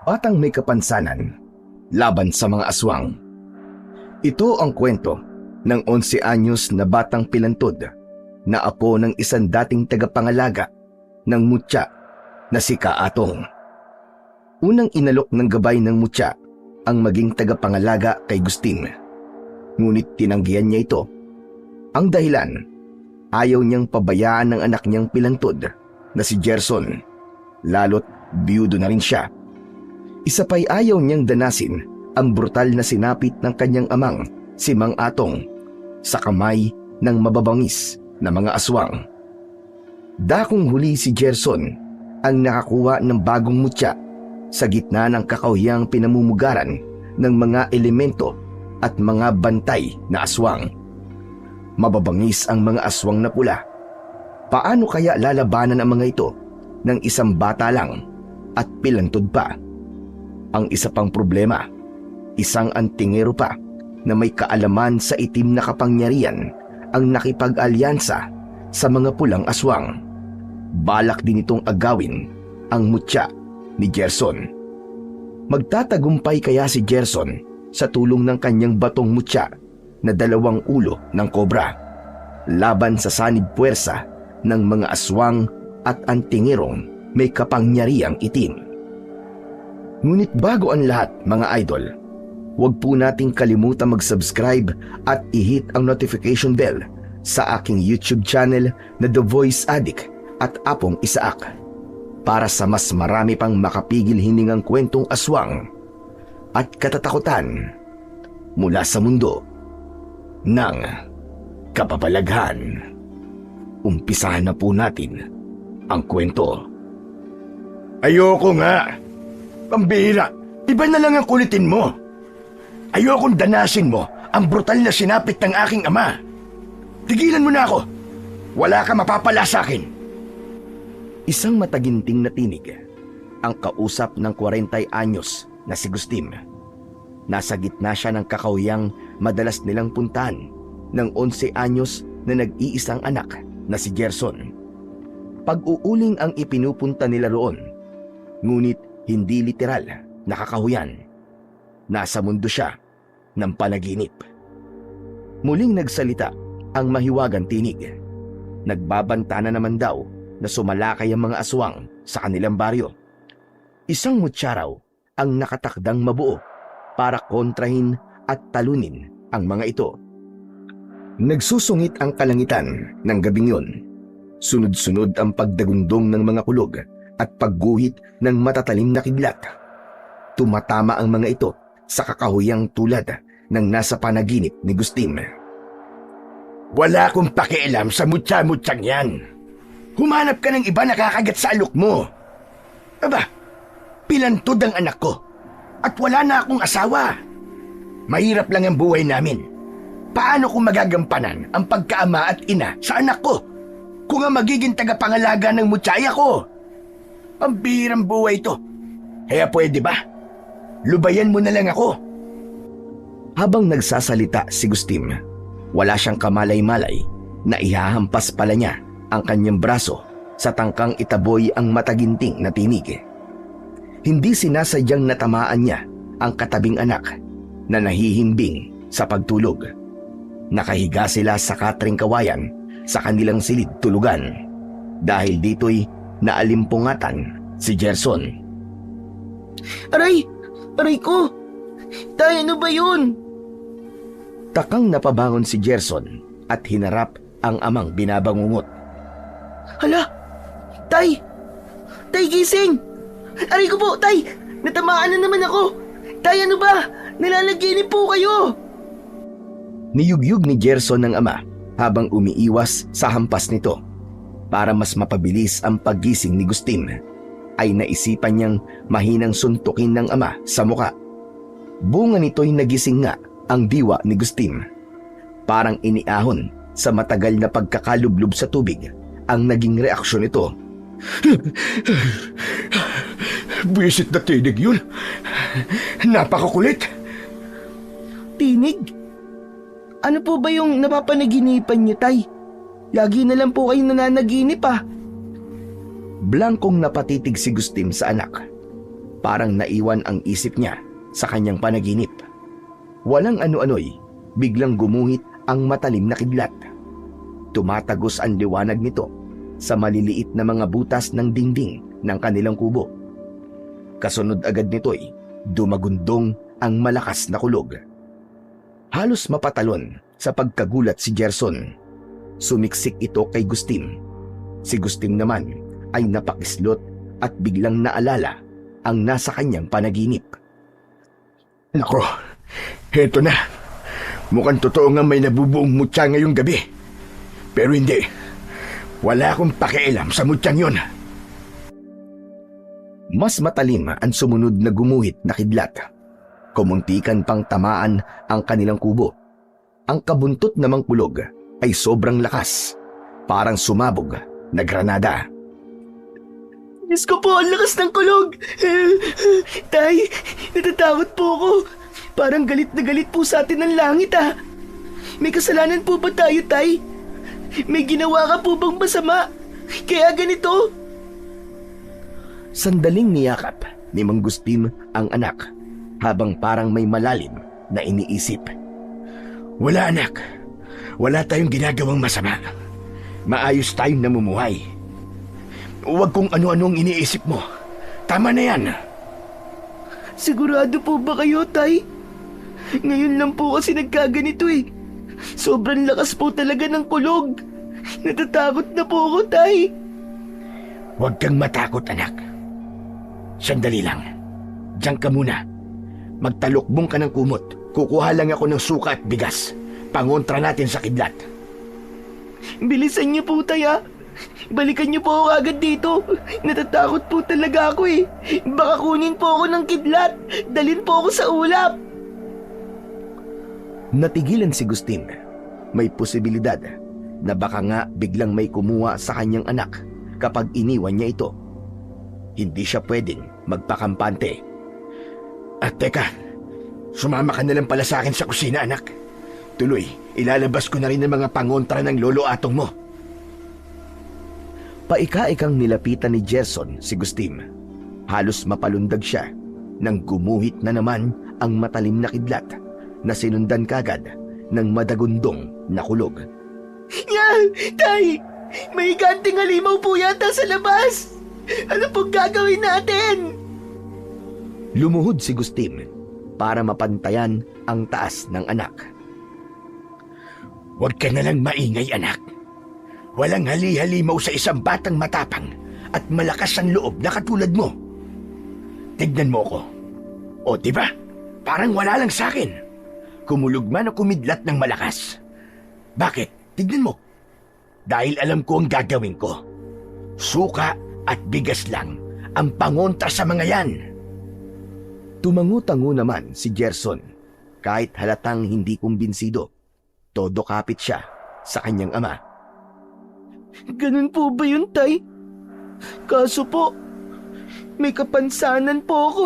Batang may kapansanan laban sa mga aswang. Ito ang kwento ng 11 anyos na batang pilantod na apo ng isang dating tagapangalaga ng mutya na si Kaatong. Unang inalok ng gabay ng mutya ang maging tagapangalaga kay Gustin. Ngunit tinanggihan niya ito. Ang dahilan, ayaw niyang pabayaan ng anak niyang pilantod na si Gerson, lalo't biyudo na rin siya. Isa pa'y ayaw niyang danasin ang brutal na sinapit ng kanyang amang si Mang Atong sa kamay ng mababangis na mga aswang. Dakong huli si Gerson ang nakakuha ng bagong mutya sa gitna ng kakawiyang pinamumugaran ng mga elemento at mga bantay na aswang. Mababangis ang mga aswang na pula. Paano kaya lalabanan ang mga ito ng isang bata lang at pilantod pa? Ang isa pang problema, isang antingero pa na may kaalaman sa itim na kapangyarihan ang nakipag-alyansa sa mga pulang aswang. Balak din itong agawin ang mutya ni Gerson. Magtatagumpay kaya si Gerson sa tulong ng kanyang batong mutya na 2 ulo ng kobra laban sa sanib puwersa ng mga aswang at antingerong may kapangyarihang itim? Ngunit bago ang lahat, mga idol, huwag po nating kalimutan mag-subscribe at i-hit ang notification bell sa aking YouTube channel na The Voice Addict at Apong Isaak para sa mas marami pang makapigil hiningang kwentong aswang at katatakutan mula sa mundo ng kababalaghan. Umpisahan na po natin ang kwento. Ayoko nga. Pambihira, iba na lang ang kulitin mo. Ayokong danasin mo ang brutal na sinapit ng aking ama. Tigilan mo na ako. Wala ka mapapala sa akin. Isang mataginting na tinig ang kausap ng 40 anyos na si Gustin. Nasa gitna siya ng kakawiyang madalas nilang puntahan ng 11 anyos na nag-iisang anak na si Gerson. Pag-uuling ang ipinupunta nila roon, ngunit hindi literal na kakahuyan. Nasa mundo siya ng panaginip. Muling nagsalita ang mahiwagang tinig. Nagbabanta na naman daw na sumalakay ang mga aswang sa kanilang baryo. Isang mutya raw ang nakatakdang mabuo para kontrahin at talunin ang mga ito. Nagsusungit ang kalangitan ng gabing yun. Sunod-sunod ang pagdagundong ng mga kulog at pagguhit ng matatalim na kidlat. Tumatama ang mga ito sa kakahuyang tulad ng nasa panaginip ni Gustin. Wala akong pakialam sa mutya-mutyang yan. Humanap ka ng iba na kakagat sa alok mo. Aba, pilantod ang anak ko at wala na akong asawa. Mahirap lang ang buhay namin. Paano kung magagampanan ang pagkaama at ina sa anak ko kung ang magiging tagapangalaga ng mutyaya ko? Ang bihirang buhay ito. Kaya pwede ba? Lubayan mo na lang ako. Habang nagsasalita si Gustin, wala siyang kamalay-malay na ihahampas pala niya ang kanyang braso sa tangkang itaboy ang mataginting na tinig. Hindi sinasadyang natamaan niya ang katabing anak na nahihimbing sa pagtulog. Nakahiga sila sa katring kawayan sa kanilang silid tulugan. Dahil dito'y naalimpungatan si Gerson. Aray! Aray ko! Tay, ano ba yun? Takang napabangon si Gerson at hinarap ang amang binabangungot. Hala! Tay! Tay, gising! Aray ko po, tay! Natamaan na naman ako! Tay, ano ba? Nalalaginip po kayo! Niyugyug ni Gerson ng ama habang umiiwas sa hampas nito. Para mas mapabilis ang paggising ni Gustin, ay naisipan niyang mahinang suntukin ng ama sa muka. Bunga nito'y nagising nga ang diwa ni Gustin. Parang iniahon sa matagal na pagkakalublob sa tubig ang naging reaksyon nito. Buwisit na tinig yun. Napakakulit. Tinig? Ano po ba yung napapanaginipan niyo, tay? Lagi na lang po kayong nananaginip ah. Blankong napatitig si Gustin sa anak. Parang naiwan ang isip niya sa kanyang panaginip. Walang ano-ano'y biglang gumuhit ang matalim na kidlat. Tumatagos ang liwanag nito sa maliliit na mga butas ng dingding ng kanilang kubo. Kasunod agad nito'y dumagundong ang malakas na kulog. Halos mapatalon sa pagkagulat si Gerson. Sumiksik ito kay Gustim. Si Gustim naman ay napakislot at biglang naalala ang nasa kanyang panaginip. Nako, heto na. Mukhang totoo nga may nabubuong mutya ngayong gabi. Pero hindi. Wala akong pakialam sa mutyang yon. Mas matalim ang sumunod na gumuhit na kidlat. Kumuntikan pang tamaan ang kanilang kubo. Ang kabuntot namang kulog ay sobrang lakas. Parang sumabog na granada. Diyos ko po, ang lakas ng kulog! Tay, natatakot po ako. Parang galit na galit po sa atin ang langit May kasalanan po ba tayo, Tay? May ginawa ka po bang masama? Kaya ganito? Sandaling niyakap ni Mang Gustim ang anak habang parang may malalim na iniisip. Wala, anak. Wala tayong ginagawang masama. Maayos tayong namumuhay. Huwag kung ano-anong iniisip mo. Tama na yan. Sigurado po ba kayo, Tay? Ngayon lang po kasi nagkaganito Sobrang lakas po talaga ng kulog. Natatakot na po ako, Tay. Huwag kang matakot, anak. Sandali lang. Diyan ka muna. Magtalukbong ka ng kumot. Kukuha lang ako ng suka at bigas. Pangontra natin sa kidlat. Bilisan niyo po, Tay, Balikan niyo po ako agad dito. Natatakot po talaga ako Baka kunin po ako ng kidlat. Dalhin po ako sa ulap. Natigilan si Gustim. May posibilidad na baka nga biglang may kumuha sa kanyang anak kapag iniwan niya ito. Hindi siya pwedeng magpakampante. At teka, sumama ka na lang pala sa akin sa kusina, anak. Tuloy, ilalabas ko na rin ang mga pangontra ng lolo atong mo. Paika-ikang nilapitan ni Gerson si Gustim. Halos mapalundag siya nang gumuhit na naman ang matalim na kidlat na sinundan kagad ng madagundong na kulog. Tay! May ganting halimaw po yata sa labas! Ano pong gagawin natin? Lumuhod si Gustim para mapantayan ang taas ng anak. Huwag ka na lang maingay, anak. Walang hali-halimaw sa isang batang matapang at malakas ang loob na katulad mo. Tignan mo ko. O diba? Parang wala lang sa akin. Kumulog man o kumidlat ng malakas. Bakit? Tignan mo. Dahil alam ko ang gagawin ko. Suka at bigas lang ang pangontra sa mga yan. Tumangu-tango naman si Gerson kahit halatang hindi kumbinsido. Todo kapit siya sa kanyang ama. Ganun po ba yun, Tay? Kaso po, may kapansanan po ako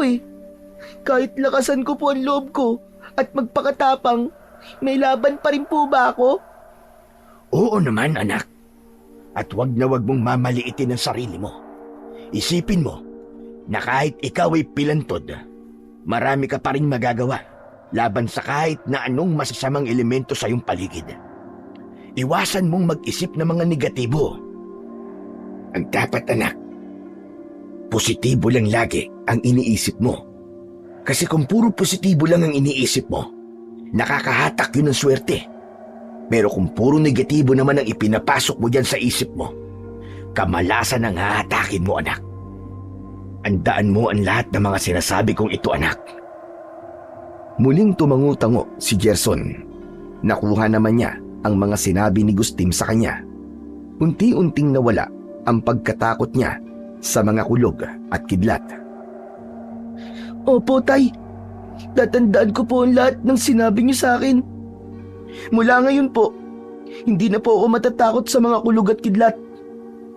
Kahit lakasan ko po ang loob ko at magpakatapang, may laban pa rin po ba ako? Oo naman, anak. At wag na wag mong mamaliitin ang sarili mo. Isipin mo na kahit ikaw ay pilantod, marami ka pa rin magagawa laban sa kahit na anong masasamang elemento sa iyong paligid. Iwasan mong mag-isip ng mga negatibo. Ang dapat, anak, positibo lang lagi ang iniisip mo. Kasi kung puro positibo lang ang iniisip mo, nakakahatak yun ng swerte. Pero kung puro negatibo naman ang ipinapasok mo dyan sa isip mo, kamalasan ang hahatakin mo, anak. Andaan mo ang lahat ng mga sinasabi kong ito, anak. Muling tumangu-tango si Gerson. Nakuha naman niya ang mga sinabi ni Gustim sa kanya. Unti-unting nawala ang pagkatakot niya sa mga kulog at kidlat. Opo, Tay. Tatandaan ko po ang lahat ng sinabi niyo sa akin. Mula ngayon po, hindi na po ako matatakot sa mga kulog at kidlat.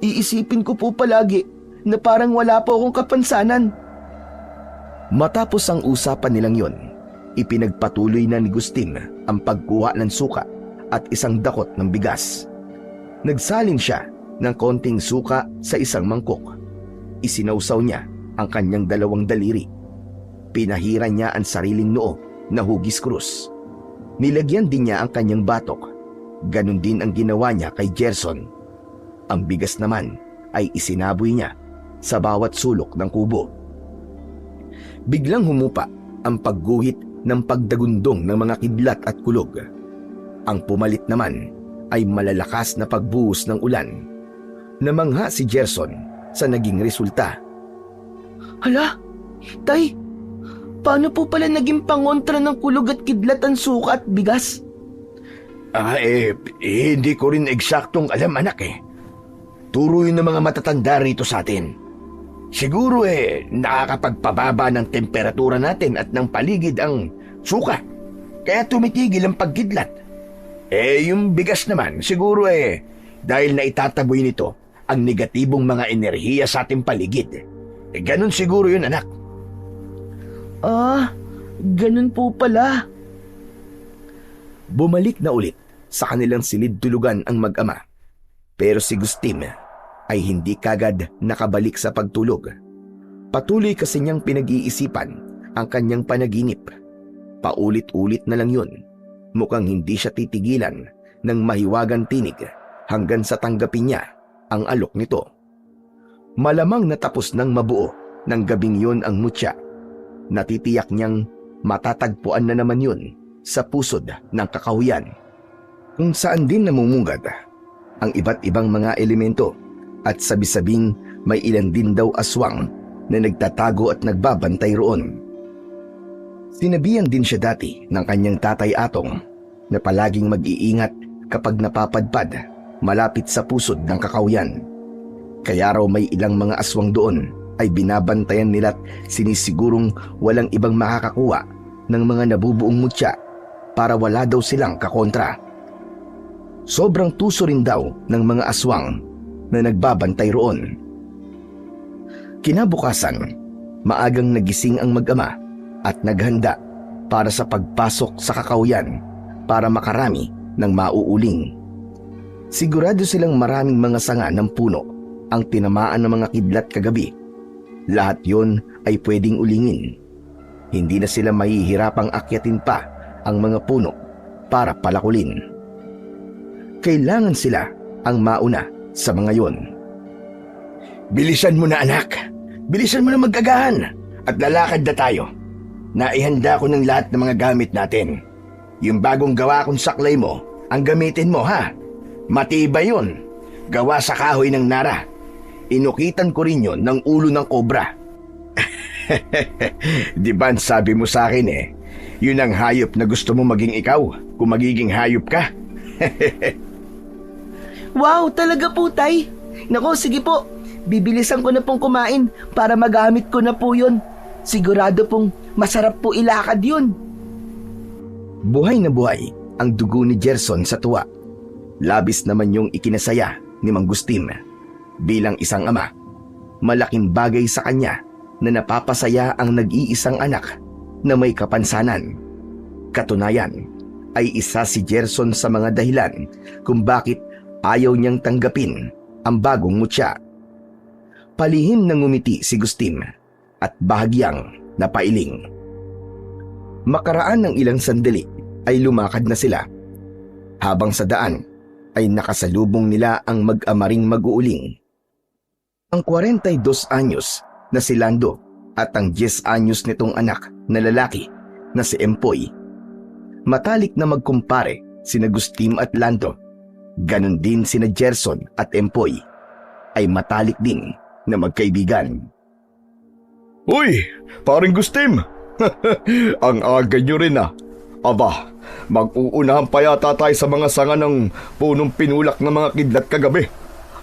Iisipin ko po palagi na parang wala po akong kapansanan. Matapos ang usapan nilang yon, ipinagpatuloy na ni Gustim ang pagkuha ng suka at isang dakot ng bigas. Nagsalin siya ng konting suka sa isang mangkok. Isinawsaw niya ang kanyang dalawang daliri. Pinahiran niya ang sariling noo na hugis krus. Nilagyan din niya ang kanyang batok. Ganon din ang ginawa niya kay Gerson. Ang bigas naman ay isinaboy niya sa bawat sulok ng kubo. Biglang humupa ang pagguhit ng pagdagundong ng mga kidlat at kulog. Ang pumalit naman ay malalakas na pagbuhos ng ulan. Namangha si Gerson sa naging resulta. Hala, Tay, paano po pala naging pangontra ng kulog at kidlat ang suka at bigas? Hindi ko rin eksaktong alam, anak eh. Turo yun ng mga matatanda rito sa atin. Siguro nakakapagpababa ng temperatura natin at ng paligid ang suka. Kaya tumitigil ang pagkidlat. Yung bigas naman, siguro dahil na itataboy nito ang negatibong mga enerhiya sa ating paligid. Ganun siguro yun, anak. Ganun po pala. Bumalik na ulit sa kanilang silid-tulugan ang mag-ama. Pero si Gustim ay hindi kagad nakabalik sa pagtulog. Patuloy kasi niyang pinag-iisipan ang kanyang panaginip. Paulit-ulit na lang yun. Mukhang hindi siya titigilan ng mahiwagang tinig hanggang sa tanggapin niya ang alok nito. Malamang natapos ng mabuo ng gabing yun ang mutya. Natitiyak niyang matatagpuan na naman yun sa pusod ng kakahuyan, kung saan din namumungad ang iba't ibang mga elemento at sabi-sabing may ilan din daw aswang na nagtatago at nagbabantay roon. Sinabihan din siya dati ng kanyang tatay Atong na palaging mag-iingat kapag napapadpad malapit sa pusod ng kakahuyan. Kaya raw may ilang mga aswang doon ay binabantayan nila't sinisigurong walang ibang makakakuha ng mga nabubuong mutya para wala daw silang kakontra. Sobrang tuso rin daw ng mga aswang na nagbabantay roon. Kinabukasan, maagang nagising ang mag-ama at naghanda para sa pagpasok sa kakahuyan para makarami ng mauuling. Sigurado silang maraming mga sanga ng puno ang tinamaan ng mga kidlat kagabi. Lahat yon ay pwedeng ulingin. Hindi na sila mahihirapang akyatin pa ang mga puno para palakulin. Kailangan sila ang mauna sa mga yon. Bilisan mo na, anak. Bilisan mo na magagahan at lalakad na tayo. Naihanda ko ng lahat ng mga gamit natin. Yung bagong gawa kong saklay mo, ang gamitin mo, ha? Matibay yun. Gawa sa kahoy ng nara. Inukitan ko rin yun ng ulo ng kobra. Di ba sabi mo sa akin yun ang hayop na gusto mo maging ikaw kung magiging hayop ka? Wow, talaga po, Tay. Nako, sige po. Bibilisan ko na pong kumain para magamit ko na po yun. Sigurado pong masarap po ilakad yun. Buhay na buhay ang dugo ni Gerson sa tuwa. Labis naman yung ikinasaya ni Mang Gustim. Bilang isang ama, malaking bagay sa kanya na napapasaya ang nag-iisang anak na may kapansanan. Katunayan ay isa si Gerson sa mga dahilan kung bakit ayaw niyang tanggapin ang bagong mutya. Palihim na ngumiti si Gustim at bahagyang napailing. Makaraan ng ilang sandali ay lumakad na sila. Habang sa daan ay nakasalubong nila ang mag-amaring mag-uuling. Ang 42 anyos na si Lando at ang 10 anyos nitong anak na lalaki na si Empoy. Matalik na magkumpare sina Gustim at Lando. Ganon din sina Gerson at Empoy. Ay matalik din na magkaibigan. Uy, paring Gustim! Ang aga nyo rin Aba, mag-uunahan pa yata tayo sa mga sanga ng punong pinulak ng mga kidlat kagabi.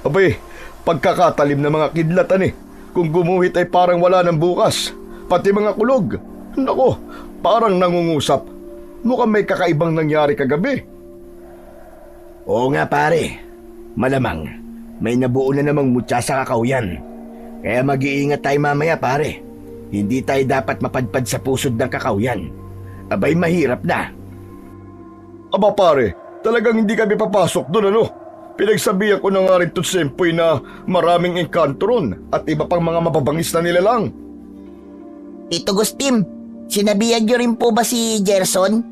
Abay, pagkakatalim ng mga kidlatan Kung gumuhit ay parang wala ng bukas. Pati mga kulog. Nako, parang nangungusap. Mukhang may kakaibang nangyari kagabi. Oo nga, pare. Malamang, may nabuo na namang mutya sa kakahuyan. Kaya mag-iingat tayo mamaya, pare. Hindi tayo dapat mapadpad sa pusod ng kakahuyan. Abay, mahirap na. Aba, pare, talagang hindi kami papasok doon, Pinagsabihan ko na nga rin to si Empoy na maraming engkanto ron at iba pang mga mababangis na nilalang. Tito Gustim, sinabihan niyo rin po ba si Gerson?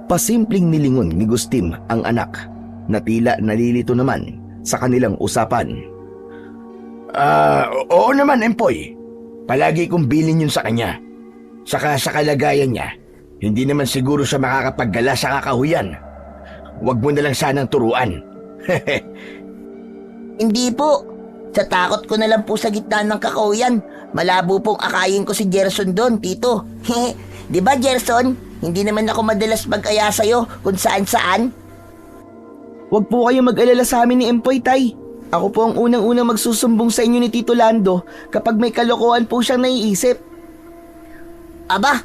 Pasimpleng nilingon ni Gustim ang anak na tila nalilito naman sa kanilang usapan. Oo naman, Empoy. Palagi kong bilin yun sa kanya. Saka sa kalagayan niya, hindi naman siguro siya makakapaggala sa kakahuyan. Huwag mo na lang sanang turuan. Hindi po. Sa takot ko na lang po sa gitna ng kakahuyan, malabo pong akayin ko si Gerson doon, Tito. Di ba, Gerson? Hindi naman ako madalas mag-aya sa'yo kung saan-saan. Huwag po kayo mag-alala sa amin ni Empoy, Tay. Ako po ang unang-unang magsusumbong sa inyo ni Tito Lando kapag may kalokohan po siyang naiisip. Aba,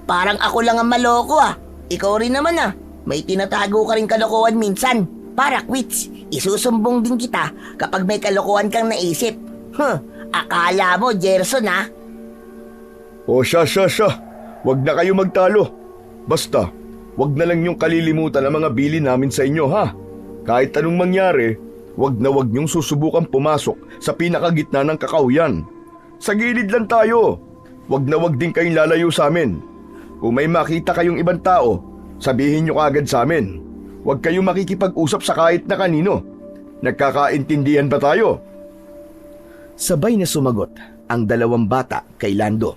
parang ako lang ang maloko ah. Ikaw rin naman ah. May tinatago ka rin kalokohan minsan. Para quits, isusumbong din kita kapag may kalokohan kang naisip. Akala mo, Gerson ah. O siya. Huwag na kayo magtalo. Basta, huwag na lang yung kalilimutan ang mga bili namin sa inyo ha. Kahit anong mangyari, huwag niyong susubukan pumasok sa pinakagitna ng kakahuyan. Sa gilid lang tayo. Huwag din kayong lalayo sa amin. Kung may makita kayong ibang tao, sabihin niyo kaagad sa amin. Huwag kayong makikipag-usap sa kahit na kanino. Nagkakaintindihan ba tayo? Sabay na sumagot ang dalawang bata kay Lando.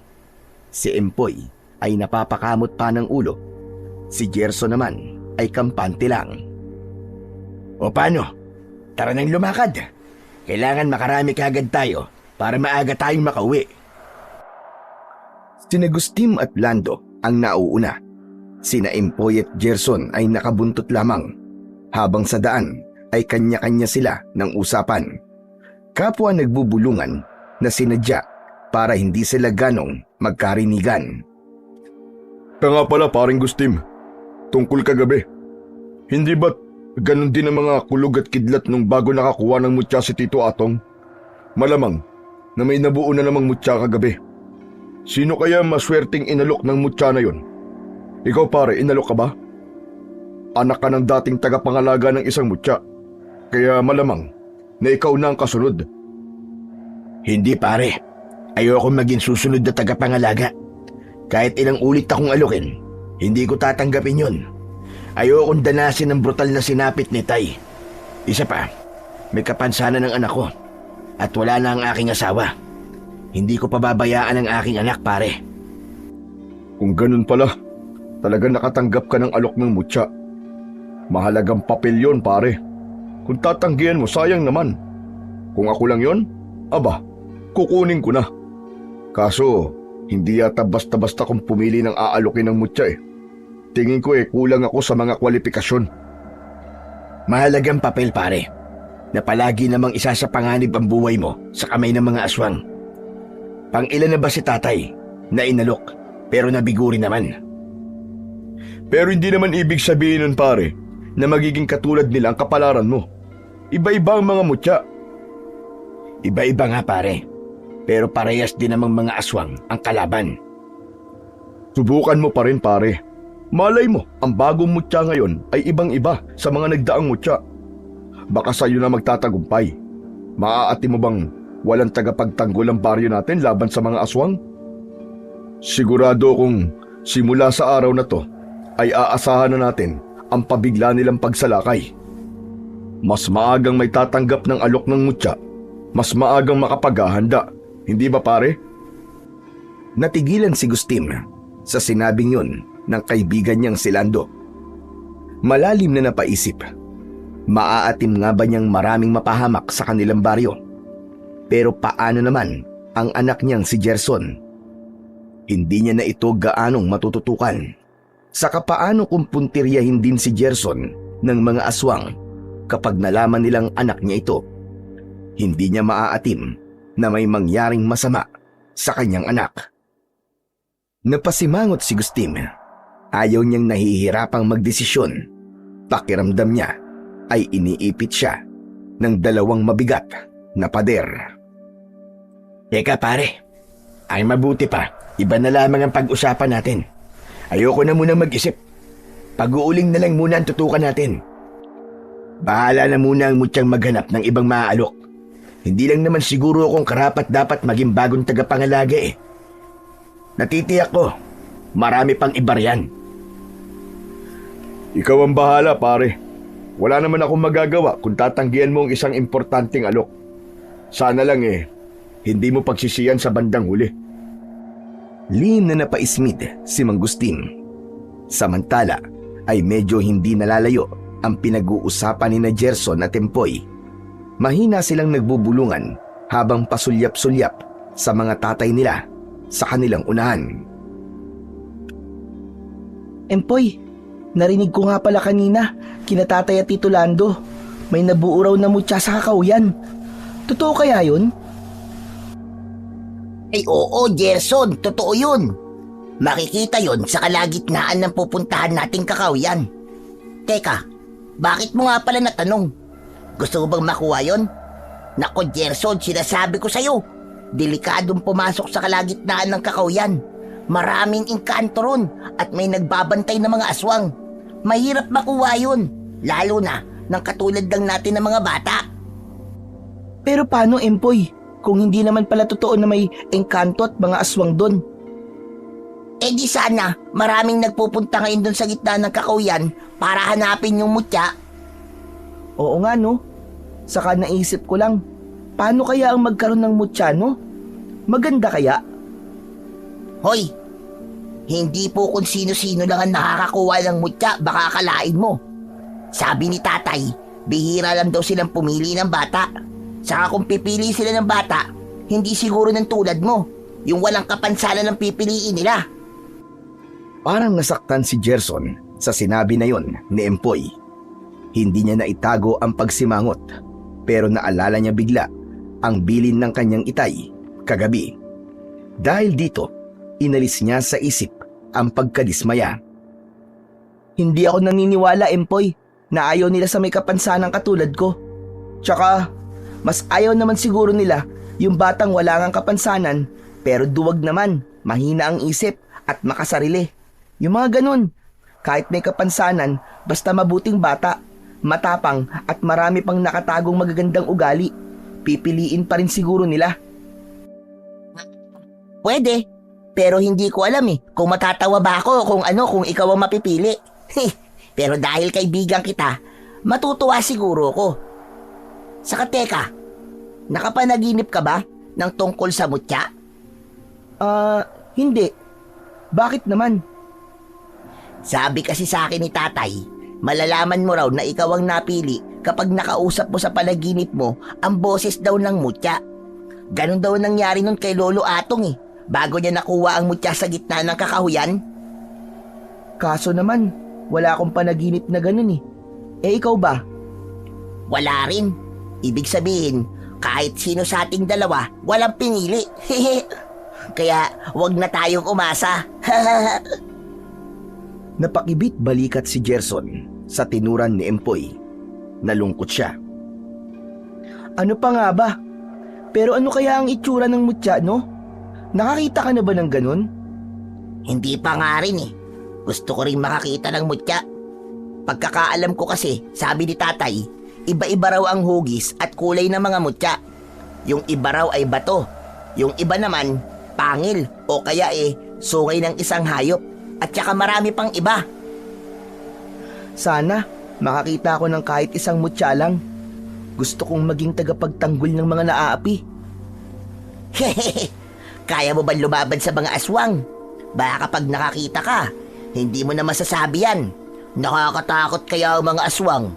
Si Empoy ay napapakamot pa ng ulo. Si Gerson naman ay kampante lang. O paano? Tara nang lumakad. Kailangan makarami kaagad tayo para maaga tayong makauwi. Sina Gustim at Lando ang nauuna. Sina Empoy at Gerson ay nakabuntot lamang. Habang sa daan ay kanya-kanya sila ng usapan. Kapwa nagbubulungan na sinadya para hindi sila ganong magkarinigan. Kaya nga pala paring Gustim, tungkol kagabi. Hindi ba't ganon din ang mga kulog at kidlat nung bago nakakuha ng mutya si Tito Atong? Malamang na may nabuo na namang mutya kagabi. Sino kaya maswerteng inalok ng mutya na yon? Ikaw pare, inalok ka ba? Anak ka ng dating tagapangalaga ng isang mutya. Kaya malamang na ikaw na ang kasunod. Hindi pare, ayoko maging susunod na tagapangalaga. Kahit ilang ulit akong alukin, hindi ko tatanggapin yun. Ayokong danasin ng brutal na sinapit ni Tay. Isa pa, may kapansanan ng anak ko at wala na ang aking asawa. Hindi ko pababayaan ang aking anak, pare. Kung ganun pala, talagang nakatanggap ka ng alok ng mutya. Mahalagang papel yon pare. Kung tatanggihan mo, sayang naman. Kung ako lang yon, aba, kukunin ko na. Kaso, hindi yata basta-basta kung pumili ng aalokin ng mutya eh. Tingin ko kulang ako sa mga kwalifikasyon. Mahalagang papel, pare, na palagi namang isa sa panganib ang buhay mo sa kamay ng mga aswang. Pang-ilan na ba si tatay na inalok pero nabiguri naman? Pero hindi naman ibig sabihin nun pare na magiging katulad nila ang kapalaran mo. Iba-iba ang mga mutya. Iba-iba nga pare, pero parehas din namang mga aswang ang kalaban. Subukan mo pa rin pare. Malay mo, ang bagong mutya ngayon ay ibang-iba sa mga nagdaang mutya. Baka sa'yo na magtatagumpay. Maaati mo bang walang tagapagtanggol ang baryo natin laban sa mga aswang? Sigurado kung simula sa araw na to ay aasahan na natin ang pabigla nilang pagsalakay. Mas maagang may tatanggap ng alok ng mutya, mas maagang makapaghahanda. Hindi ba pare? Natigilan si Gustim sa sinabing yun ng kaibigan niyang si Lando. Malalim na napaisip. Maaatim nga ba niyang maraming mapahamak sa kanilang baryo? Pero paano naman ang anak niyang si Gerson? Hindi niya na ito gaanong matututukan. Saka paano kung puntiryahin din si Gerson ng mga aswang kapag nalaman nilang anak niya ito? Hindi niya maaatim na may mangyaring masama sa kanyang anak. Napasimangot si Gustim. Ayaw niyang nahihirapang magdesisyon. Pakiramdam niya ay iniipit siya ng dalawang mabigat na pader. Teka pare, ay mabuti pa. Iba na lamang ang pag-usapan natin. Ayoko na muna mag-isip. Pag-uuling na lang muna ang tutukan natin. Bahala na muna ang mutyang maghanap ng ibang maaalok. Hindi lang naman siguro akong karapat dapat maging bagong tagapangalaga eh. Natitiyak ko, marami pang iba riyan. Ikaw ang bahala, pare. Wala naman akong magagawa kung tatanggihan mo ang isang importanteng alok. Sana lang hindi mo pagsisiyan sa bandang huli. Lihim na napaismid si Mang Gustin. Samantala ay medyo hindi nalalayo ang pinag-uusapan ni na Gerson at Empoy. Mahina silang nagbubulungan habang pasulyap-sulyap sa mga tatay nila sa kanilang unahan. Empoy, narinig ko nga pala kanina, kina Tatay at Tito Lando, may nabuo raw na mutya sa kakauyan. Totoo kaya yun? Ay oo, Gerson, totoo yun. Makikita yon sa kalagitnaan ng pupuntahan nating kakauyan. Teka, bakit mo nga pala natanong? Gusto mo bang makuha yon? Nako Gerson, sinasabi ko sa'yo, delikadong pumasok sa kalagitnaan ng kakauyan. Maraming engkanto ron at may nagbabantay na mga aswang. Mahirap makuha yun, lalo na ng katulad lang natin ng mga bata. Pero paano, Empoy, kung hindi naman pala totoo na may engkanto at mga aswang doon? Eh di sana, maraming nagpupunta ngayon doon sa gitna ng kakauyan para hanapin yung mutya. Oo nga no, saka naisip ko lang, paano kaya ang magkaroon ng mutya no? Maganda kaya? Hoy, hindi po kung sino-sino lang ang nakakakuha ng mutya, baka akalain mo. Sabi ni tatay, bihira lang daw silang pumili ng bata. Saka kung pipili sila ng bata, hindi siguro ng tulad mo, yung walang kapansanan ng pipiliin nila. Parang nasaktan si Gerson sa sinabi na yon ni Empoy. Hindi niya naitago ang pagsimangot, pero naalala niya bigla ang bilin ng kanyang itay kagabi. Dahil dito, inalis niya sa isip ang pagkadismaya. Hindi ako naniniwala, Empoy, na ayaw nila sa may kapansanang katulad ko. Tsaka, mas ayaw naman siguro nila yung batang wala ngang kapansanan pero duwag naman, mahina ang isip at makasarili. Yung mga ganun, kahit may kapansanan, basta mabuting bata, matapang at marami pang nakatagong magagandang ugali, pipiliin pa rin siguro nila. Pwede, pero hindi ko alam kung matatawa ba ako kung ikaw ang mapipili. Pero dahil kaibigan kita, matutuwa siguro ko. Saka teka, nakapanaginip ka ba ng tungkol sa mutya? Hindi. Bakit naman? Sabi kasi sa akin ni tatay, malalaman mo raw na ikaw ang napili kapag nakausap mo sa panaginip mo ang boses daw ng mutya. Ganon daw nangyari nun kay Lolo Atong bago niya nakuha ang mutya sa gitna ng kakahuyan. Kaso naman, wala akong panaginip na ganun Eh ikaw ba? Wala rin. Ibig sabihin, kahit sino sa ating dalawa, walang pinili. Kaya wag na tayong umasa. Napakibit balikat si Gerson sa tinuran ni Empoy. Nalungkot siya. Ano pa nga ba? Pero ano kaya ang itsura ng mutya, no? Nakakita ka na ba ng ganun? Hindi pa nga rin Gusto ko rin makakita ng mutya. Pagkakaalam ko kasi, sabi ni tatay, iba-iba raw ang hugis at kulay ng mga mutya. Yung iba raw ay bato. Yung iba naman, pangil o kaya sungay ng isang hayop. At saka marami pang iba. Sana makakita ako ng kahit isang mutya lang. Gusto kong maging tagapagtanggol ng mga naaapi. Kaya mo ba lumaban sa mga aswang? Baka kapag nakakita ka, hindi mo na masasabi yan. Nakakatakot kaya ang mga aswang.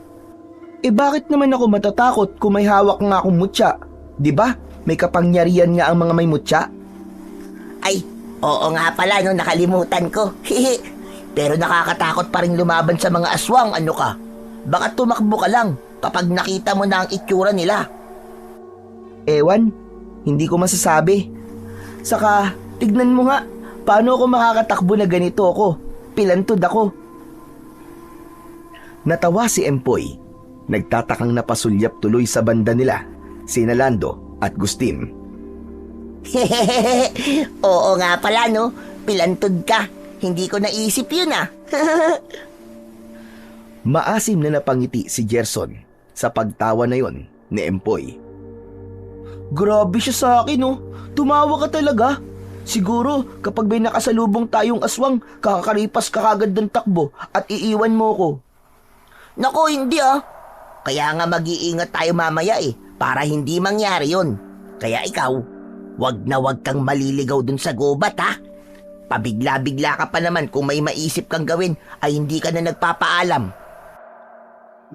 Bakit naman ako matatakot kung may hawak nga akong mutya? Diba? May kapangyarihan nga ang mga may mutya. Ay, oo nga pala nakalimutan ko. Pero nakakatakot pa rin lumaban sa mga aswang, ano ka? Baka tumakbo ka lang kapag nakita mo na ang itsura nila. Ewan, hindi ko masasabi. Saka, tignan mo nga, paano ako makakatakbo na ganito ako? Pilantod ako. Natawa si Empoy. Nagtatakang napasulyap tuloy sa banda nila, sina Lando at Gustin. Oo nga pala pilantod ka. Hindi ko naisip yun Maasim na napangiti si Gerson sa pagtawa na yon ni Empoy. Grabe siya sa akin oh. Tumawa ka talaga. Siguro kapag may nakasalubong tayong aswang, kakakaripas ka kagad ng takbo at iiwan mo ko. Nako, hindi ah. Kaya nga mag-iingat tayo mamaya para hindi mangyari yon. Kaya ikaw, wag na wag kang maliligaw dun sa gubat ha. Pabigla-bigla ka pa naman kung may maisip kang gawin ay hindi ka na nagpapaalam.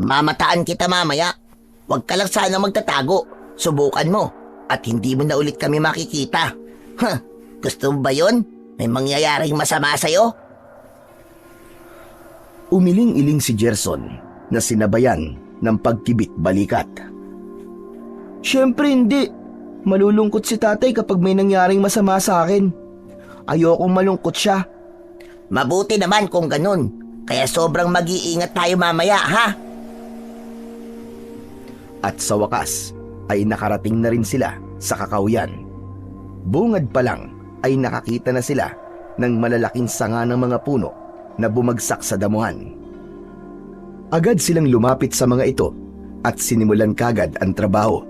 Mamataan kita mamaya. Wag ka lang sana magtatago. Subukan mo at hindi mo na ulit kami makikita. Gusto mo ba yun? May mangyayaring masama sa'yo? Umiling-iling si Gerson na sinabayan ng pagkibit balikat. Siyempre hindi. Malulungkot si tatay kapag may nangyaring masama sa akin. Ayokong malungkot siya. Mabuti naman kung ganun. Kaya sobrang mag-iingat tayo mamaya ha? At sa wakas ay nakarating na rin sila sa kakawyan. Bungad pa lang ay nakakita na sila ng malalaking sanga ng mga puno na bumagsak sa damuhan. Agad silang lumapit sa mga ito at sinimulan kagad ang trabaho.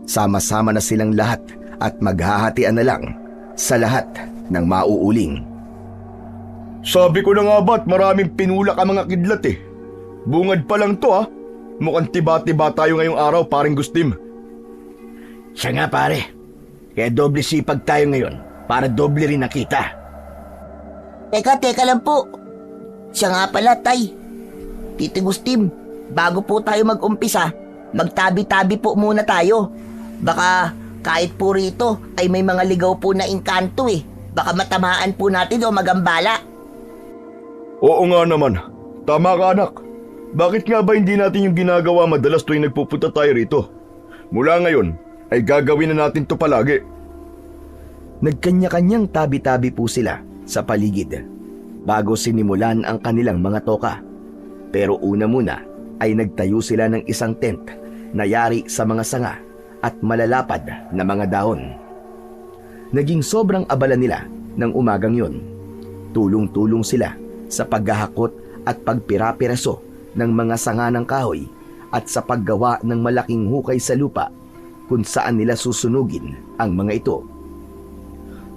Sama-sama na silang lahat at maghahatian na lang sa lahat ng mauuling. Sabi ko na nga ba't maraming pinulak ang mga kidlat eh. Bungad pa lang to ha. Mukhang tiba-tiba tayo ngayong araw, paring Gustim. Siya nga pare, kaya doble sipag tayo ngayon para doble rin nakita. Teka lang po. Siya nga pala, tay. Tito Gustim, bago po tayo mag-umpisa, magtabi-tabi po muna tayo. Baka kahit po rito ay may mga ligaw po na engkanto eh. Baka matamaan po natin o magambala. Oo nga naman. Tama ka anak. Bakit nga ba hindi natin yung ginagawa madalas tuwing nagpupunta tayo rito? Mula ngayon ay gagawin na natin to palagi. Nagkanya-kanyang tabi-tabi po sila sa paligid bago sinimulan ang kanilang mga toka. Pero una muna ay nagtayo sila ng isang tent na yari sa mga sanga at malalapad na mga dahon. Naging sobrang abala nila ng umagang yun. Tulong-tulong sila sa paghahakot at pagpirapiraso ng mga sanga ng kahoy at sa paggawa ng malaking hukay sa lupa kung saan nila susunugin ang mga ito.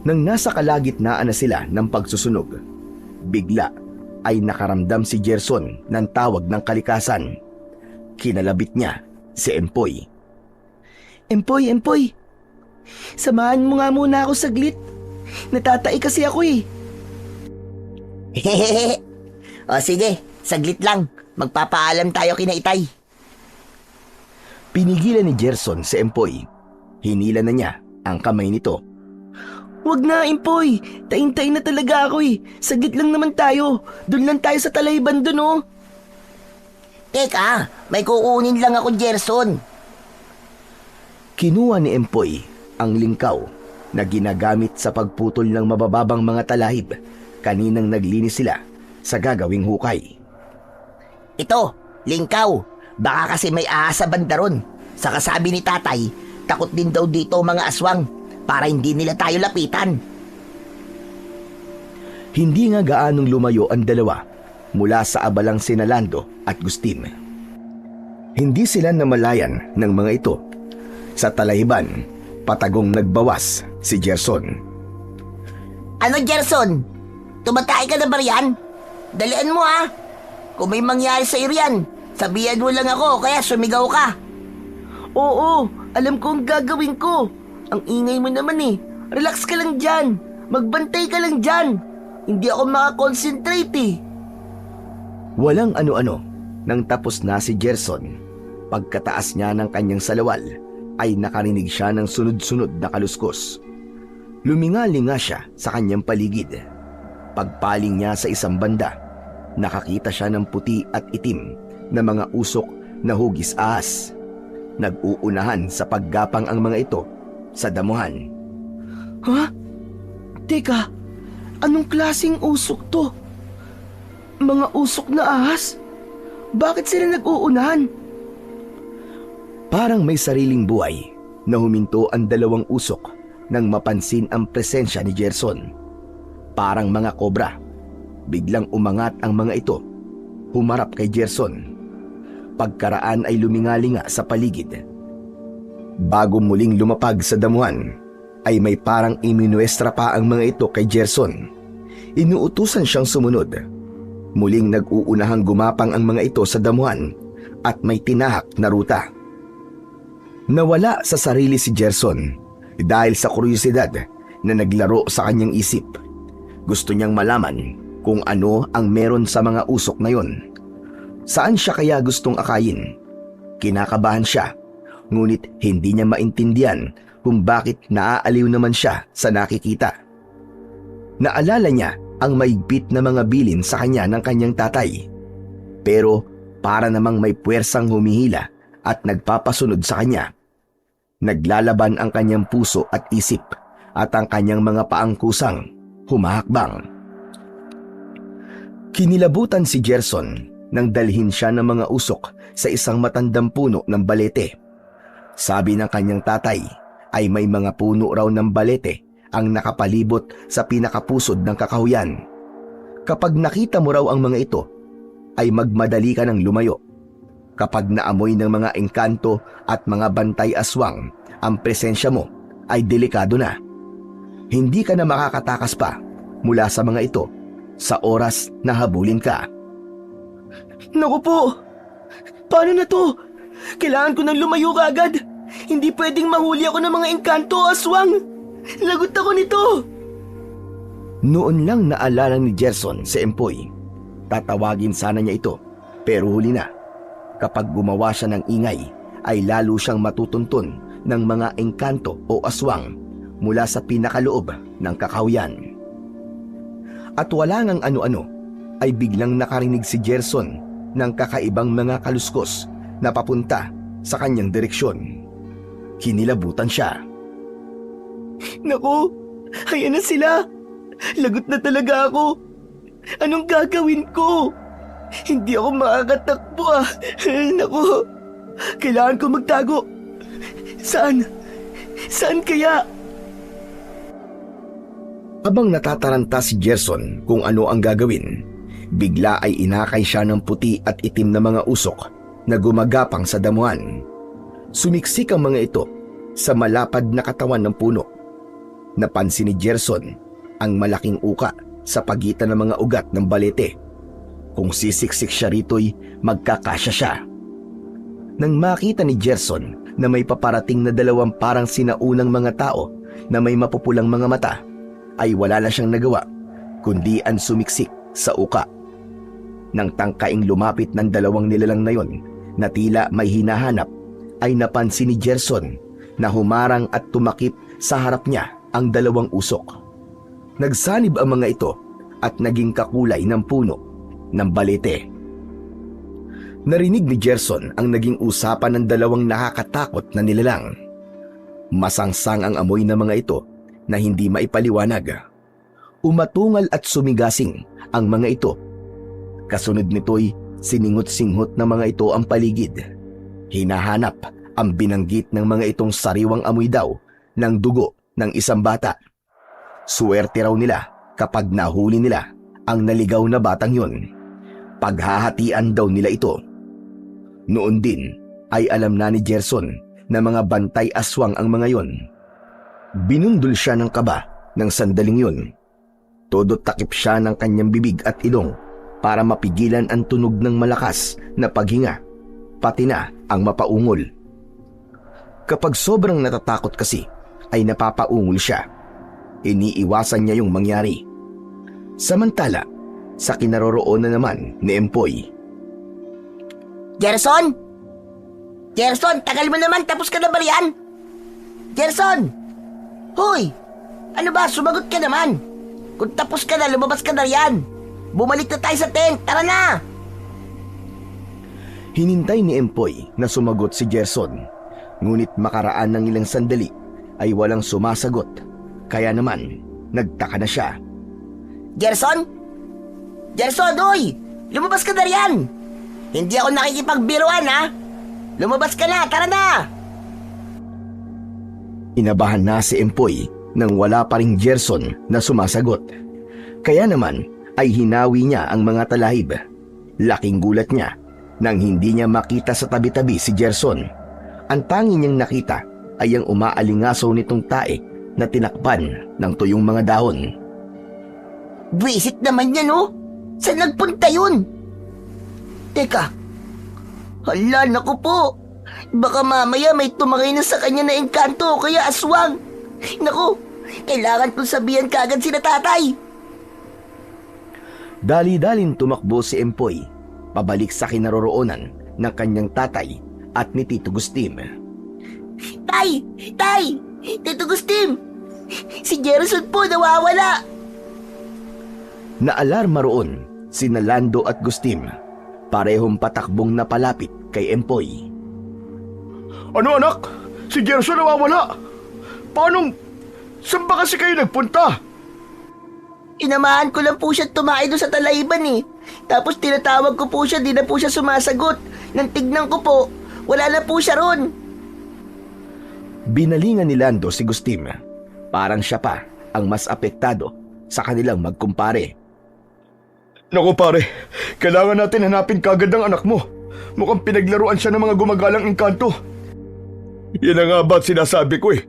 Nang nasa kalagitnaan na sila ng pagsusunog, bigla ay nakaramdam si Gerson ng tawag ng kalikasan. Kinalabit niya si Empoy. Empoy, samahan mo nga muna ako saglit. Natatai kasi ako eh. Hehehe. O sige, saglit lang. Magpapaalam tayo kina Itay. Pinigilan ni Gerson si Empoy. Hinila na niya ang kamay nito. Wag na, Empoy. Taing-taing na talaga ako eh. Saglit lang naman tayo. Doon lang tayo sa talayban doon oh. Teka, may kukunin lang ako, Gerson. Kinuha ni Empoy ang lingkaw na ginagamit sa pagputol ng mabababang mga talahib kaninang naglinis sila sa gagawing hukay. Ito, lingkaw. Baka kasi may ahas sa banda ron. Saka sabi ni tatay, takot din daw dito mga aswang para hindi nila tayo lapitan. Hindi nga gaanong lumayo ang dalawa mula sa abalang sina Lando at Gustim. Hindi sila namalayan ng mga ito. Sa talahiban, patagong nagbawas si Gerson. Ano, Gerson? Tumatay ka na ba riyan? Dalian mo ha. Kung may mangyari sa riyan, sabihan mo lang ako kaya sumigaw ka. Oo, alam ko ang gagawin ko. Ang ingay mo naman eh. Relax ka lang dyan. Magbantay ka lang dyan. Hindi ako makakonsentrate eh. Walang ano-ano nang tapos na si Gerson. Pagkataas niya ng kanyang salawal ay nakarinig siya ng sunod-sunod na kaluskos. Lumingalinga siya sa kanyang paligid. Pagpaling niya sa isang banda, nakakita siya ng puti at itim na mga usok na hugis ahas. Nag-uunahan sa paggapang ang mga ito sa damuhan. Ha? Teka, anong klaseng usok to? Mga usok na ahas? Bakit sila nag-uunahan? Parang may sariling buhay na huminto ang dalawang usok nang mapansin ang presensya ni Gerson. Parang mga kobra. Biglang umangat ang mga ito. Humarap kay Gerson. pagkaraan ay lumingalinga sa paligid. Bago muling lumapag sa damuhan, ay may parang iminuestra pa ang mga ito kay Gerson. Inuutusan siyang sumunod. Muling nag-uunahang gumapang ang mga ito sa damuhan at may tinahak na ruta. Nawala sa sarili si Gerson dahil sa kuryosidad na naglaro sa kanyang isip. Gusto niyang malaman kung ano ang meron sa mga usok na yon. Saan siya kaya gustong akayin? Kinakabahan siya, ngunit hindi niya maintindihan kung bakit naaaliw naman siya sa nakikita. Naalala niya ang maigpit na mga bilin sa kanya ng kanyang tatay. Pero para namang may puwersang humihila at nagpapasunod sa kanya. Naglalaban ang kanyang puso at isip at ang kanyang mga paang kusang humahakbang. Kinilabutan si Gerson nang dalhin siya ng mga usok sa isang matandang puno ng balete. Sabi ng kanyang tatay ay may mga puno raw ng balete ang nakapalibot sa pinakapusod ng kakahuyan. Kapag nakita mo raw ang mga ito, ay magmadali ka ng lumayo. Kapag naamoy ng mga engkanto at mga bantay aswang ang presensya mo, ay delikado na. Hindi ka na makakatakas pa mula sa mga ito sa oras na habulin ka. Naku po! Paano na to? Kailangan ko nang lumayo kaagad. Hindi pwedeng mahuli ako ng mga engkanto o aswang. Lagot ako nito. Noon lang naalala ni Gerson si Empoy. Tatawagin sana niya ito, pero huli na. Kapag gumawa siya ng ingay, ay lalo siyang matutuntun ng mga engkanto o aswang mula sa pinakaloob ng kakahuyan. At wala ngang ano-ano, ay biglang nakarinig si Gerson ng kakaibang mga kaluskos na papunta sa kanyang direksyon. Kinilabutan siya. Naku, ayan na sila. Lagot na talaga ako. Anong gagawin ko? Hindi ako makakatakbo ah. Naku, kailangan ko magtago. Saan? Saan kaya? Habang natataranta si Gerson kung ano ang gagawin, bigla ay inakay siya ng puti at itim na mga usok na gumagapang sa damuhan. Sumiksik ang mga ito sa malapad na katawan ng puno. Napansin ni Gerson ang malaking uka sa pagitan ng mga ugat ng balete. Kung sisiksik siya rito'y magkakasya siya. Nang makita ni Gerson na may paparating na dalawang parang sinaunang mga tao na may mapupulang mga mata, ay wala na siyang nagawa kundi ang sumiksik sa uka. Nang tangkaing lumapit ng dalawang nilalang na yon na tila may hinahanap, ay napansin ni Gerson na humarang at tumakip sa harap niya ang dalawang usok. Nagsanib ang mga ito at naging kakulay ng puno ng balete. Narinig ni Gerson ang naging usapan ng dalawang nakakatakot na nilalang. Masangsang ang amoy ng mga ito na hindi maipaliwanag. Umatungal at sumigasing ang mga ito. Kasunod nito'y siningot-singhot na mga ito ang paligid. Hinahanap ang binanggit ng mga itong sariwang amoy daw ng dugo ng isang bata. Suwerte raw nila kapag nahuli nila ang naligaw na batang yun. Paghahatian daw nila ito. Noon din ay alam na ni Gerson na mga bantay aswang ang mga yon. Binundol siya ng kaba ng sandaling yun. Todo takip siya ng kanyang bibig at ilong para mapigilan ang tunog ng malakas na paghinga, pati na ang mapaungol. Kapag sobrang natatakot kasi, ay napapaungol siya. Iniiwasan niya yung mangyari. Samantala, sa kinaroroonan naman ni Empoy. Gerson? Gerson, tagal mo naman, tapos ka na ba riyan? Gerson! Hoy! Ano ba, sumagot ka naman. Kung tapos ka na, lumabas ka na riyan. Bumalik na tayo sa tent, tara na! Hinintay ni Empoy na sumagot si Gerson. Ngunit makaraan ng ilang sandali ay walang sumasagot. Kaya naman, nagtaka na siya. Gerson? Gerson, hoy! Lumabas ka na riyan! Hindi ako nakikipagbiruan, ha? Lumabas ka na, tara na! Inabahan na si Empoy nang wala pa ring Gerson na sumasagot. Kaya naman ay hinawi niya ang mga talahib. Laking gulat niya Nang hindi niya makita sa tabi-tabi si Gerson, ang tanging niyang nakita ay ang umaalingasaw nitong tae na tinakpan ng tuyong mga dahon. Visit naman yan, oh! Saan nagpunta yun? Teka. Hala, naku po. Baka mamaya may tumangay na sa kanya na engkanto o kaya aswang. Naku, kailangan kong sabihan kaagad sila tatay. Dali-dalin tumakbo si Empoy, pabalik sa kinaroroonan ng kanyang tatay at ni Tito Gustim. Tay! Tay! Tito Gustim! Si Gerson po nawawala! Naalarma roon sina Lando at Gustim, parehong patakbong napalapit kay Empoy. Ano anak? Si Gerson nawawala. Paanong... Saan ba kasi kayo nagpunta? Inamahan ko lang po siya tumae doon sa talayban eh. Tapos tinatawag ko po siya, di na po siya sumasagot. Nang tignan ko po, wala na po siya ron. Binalingan ni Lando si Gustim. Parang siya pa ang mas apektado sa kanilang magkumpare. Naku pare, kailangan natin hanapin kagad ang anak mo. Mukhang pinaglaruan siya ng mga gumagalang engkanto. Yan na nga ba't sinasabi ko eh.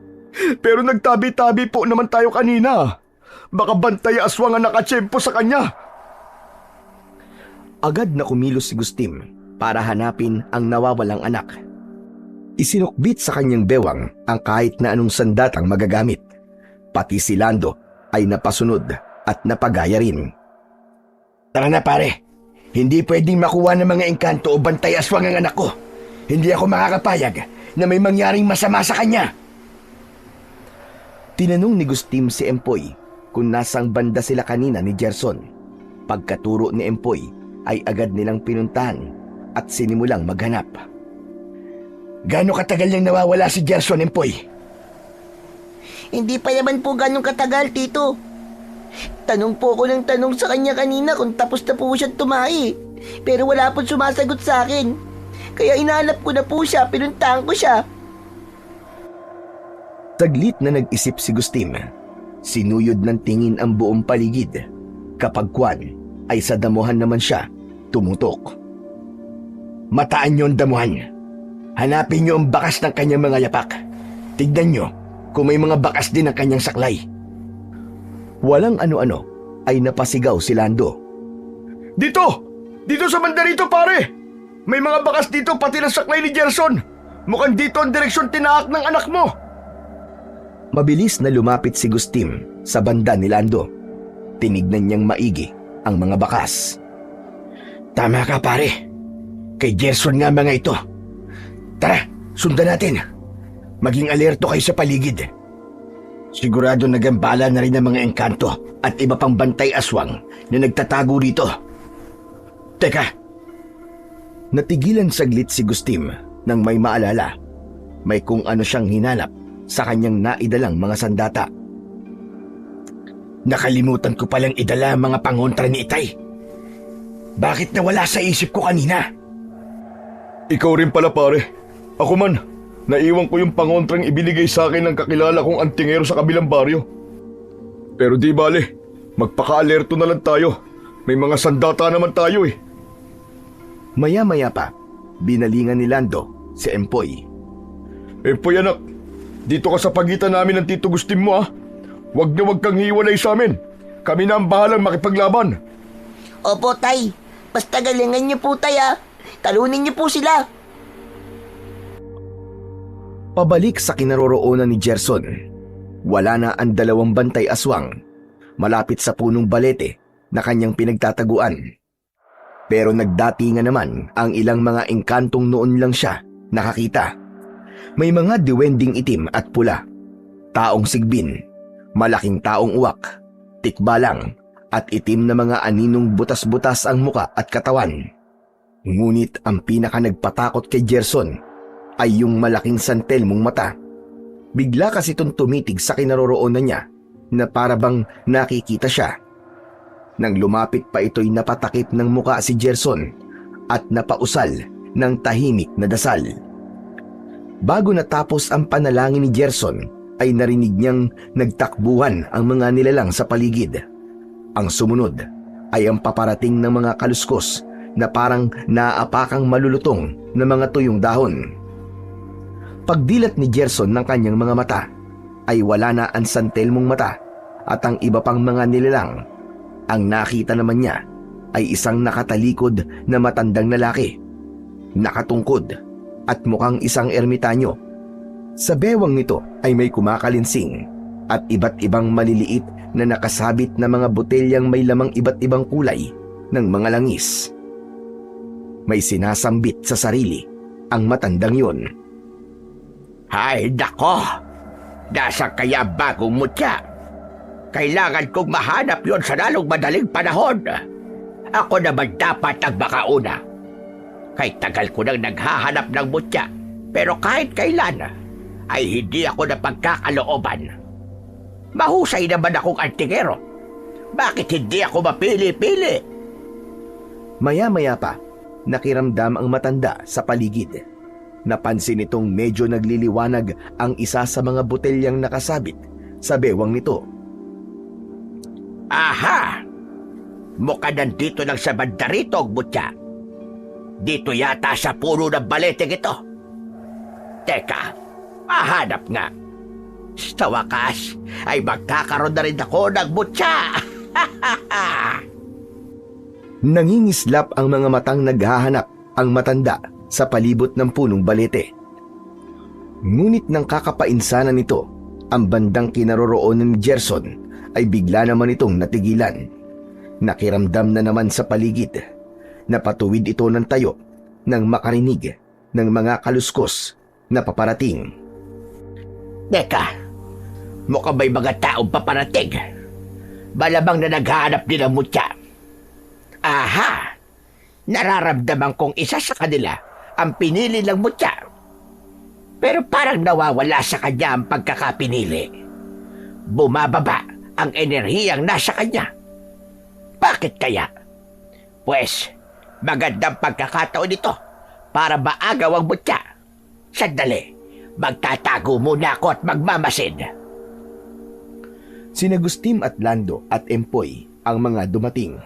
Pero nagtabi-tabi po naman tayo kanina. Baka bantay aswang ang nakatsyempo sa kanya. Agad na kumilos si Gustim para hanapin ang nawawalang anak. Isinukbit sa kanyang bewang ang kahit na anong sandatang magagamit. Pati si Lando ay napasunod at napagaya rin. Tara na pare, hindi pwedeng makuha ng mga engkanto o bantay aswang ang anak ko. Hindi ako makakapayag na may mangyaring masama sa kanya. Tinanong ni Gustim si Empoy kung nasang banda sila kanina ni Gerson. Pagkaturo ni Empoy ay agad nilang pinuntahan at sinimulang maghanap. Gaano katagal niyang nawawala si Gerson, Empoy? Hindi pa naman po ganong katagal, Tito. Tanong po ko ng tanong sa kanya kanina kung tapos na po siya tumae. Pero wala po sumasagot sa akin. Kaya inahanap ko na po siya, pinuntahan ko siya. Saglit na nag-isip si Gustim. Sinuyod ng tingin ang buong paligid. Kapag kwan ay sa damuhan naman siya tumutok. Mataan niyo ang damuhan. Hanapin niyo ang bakas ng kanyang mga yapak. Tignan niyo kung may mga bakas din ang kanyang saklay. Walang ano-ano ay napasigaw si Lando. Dito! Dito sa banda rito, pare! May mga bakas dito pati ng saklay ni Gerson. Mukhang dito ang direksyon tinaak ng anak mo. Mabilis na lumapit si Gustim sa banda ni Lando. Tinignan niyang maigi ang mga bakas. Tama ka, pare. Kay Gerson nga mga ito. Tara, sundan natin. Maging alerto kayo sa paligid. Sigurado nagambala na rin ang mga engkanto at iba pang bantay aswang na nagtatago rito. Teka! Natigilan saglit si Gustim nang may maalala. May kung ano siyang hinanap sa kanyang naidalang mga sandata. Nakalimutan ko palang idala ang mga pangontra ni Itay. Bakit nawala sa isip ko kanina? Ikaw rin pala, pare. Ako man, naiwan ko yung pangontrang ibinigay sa akin ng kakilala kong antingero sa kabilang baryo. Pero di bale, magpaka-alerto na lang tayo. May mga sandata naman tayo eh. Maya-maya pa, binalingan ni Lando si Empoy. Empoy anak, dito ka sa pagitan namin ng Tito Gustim mo ah. Huwag na huwag kang hiwalay sa amin. Kami na ang bahalang makipaglaban. Opo, Tay. Basta galingan niyo po, Tay, ah. Talunin niyo po sila. Pabalik sa kinaroroonan ni Gerson. Wala na ang dalawang bantay aswang malapit sa punong balete na kanyang pinagtataguan. Pero nagdatingan naman ang ilang mga engkantong noon lang siya nakakita. May mga diwending itim at pula, taong sigbin, malaking taong uwak, tikbalang at itim na mga aninong butas-butas ang muka at katawan. Ngunit ang pinaka nagpatakot kay Gerson ay yung malaking santelmong mata. Bigla kasi itong tumitig sa kinaroroonan niya na para bang nakikita siya. Nang lumapit pa ito'y napatakip ng muka si Gerson at napausal ng tahimik na dasal. Bago natapos ang panalangin ni Gerson ay narinig niyang nagtakbuhan ang mga nilalang sa paligid. Ang sumunod ay ang paparating ng mga kaluskos na parang naapakang malulutong na mga tuyong dahon. Pagdilat ni Gerson ng kanyang mga mata, ay wala na ang santelmong mata at ang iba pang mga nilalang. Ang nakita naman niya ay isang nakatalikod na matandang lalaki, nakatungkod at mukhang isang ermitanyo. Sa bewang nito ay may kumakalinsing at iba't ibang maliliit na nakasabit na mga botelyang may lamang iba't ibang kulay ng mga langis. May sinasambit sa sarili ang matandang yun. Ay, nako! Nasa kaya bagong mutya? Kailangan kong mahanap yon sa lalong madaling panahon. Ako naman dapat ang makauna. Kay tagal ko nang naghahanap ng mutya, pero kahit kailan ay hindi ako napagkakalooban. Mahusay naman akong antingero. Bakit hindi ako mapili-pili? Maya-maya pa, nakiramdam ang matanda sa paligid. Napansin nitong medyo nagliliwanag ang isa sa mga botelyang nakasabit sa bewang nito. Aha! Mukha nandito lang sa banda rito ang mutya. Dito yata sa puno ng baleteng ito. Teka, mahanap nga. Sa wakas ay magkakaroon na rin ako ng mutya. Nangingislap ang mga matang naghahanap ang matanda sa palibot ng punong balete. Ngunit nang kakapainsanan nito ang bandang kinaroroonan ni Gerson, ay bigla naman itong natigilan. Nakiramdam na naman sa paligid. Napatuwid ito ng tayo nang makarinig ng mga kaluskos na paparating. Teka, mukhang may mga taong paparating. Malamang na naghahanap din ng mutya. Aha! Nararamdaman kong isa sa kanila ang pinili ng mutya. Pero parang nawawala sa kanya ang pagkakapinili. Bumababa ang enerhiyang nasa kanya. Bakit kaya? Pues, magandang pagkakataon ito para maagaw ang mutya. Sandali, magtatago muna ako at magmamasid. Sina Agustin at Lando at Empoy ang mga dumating.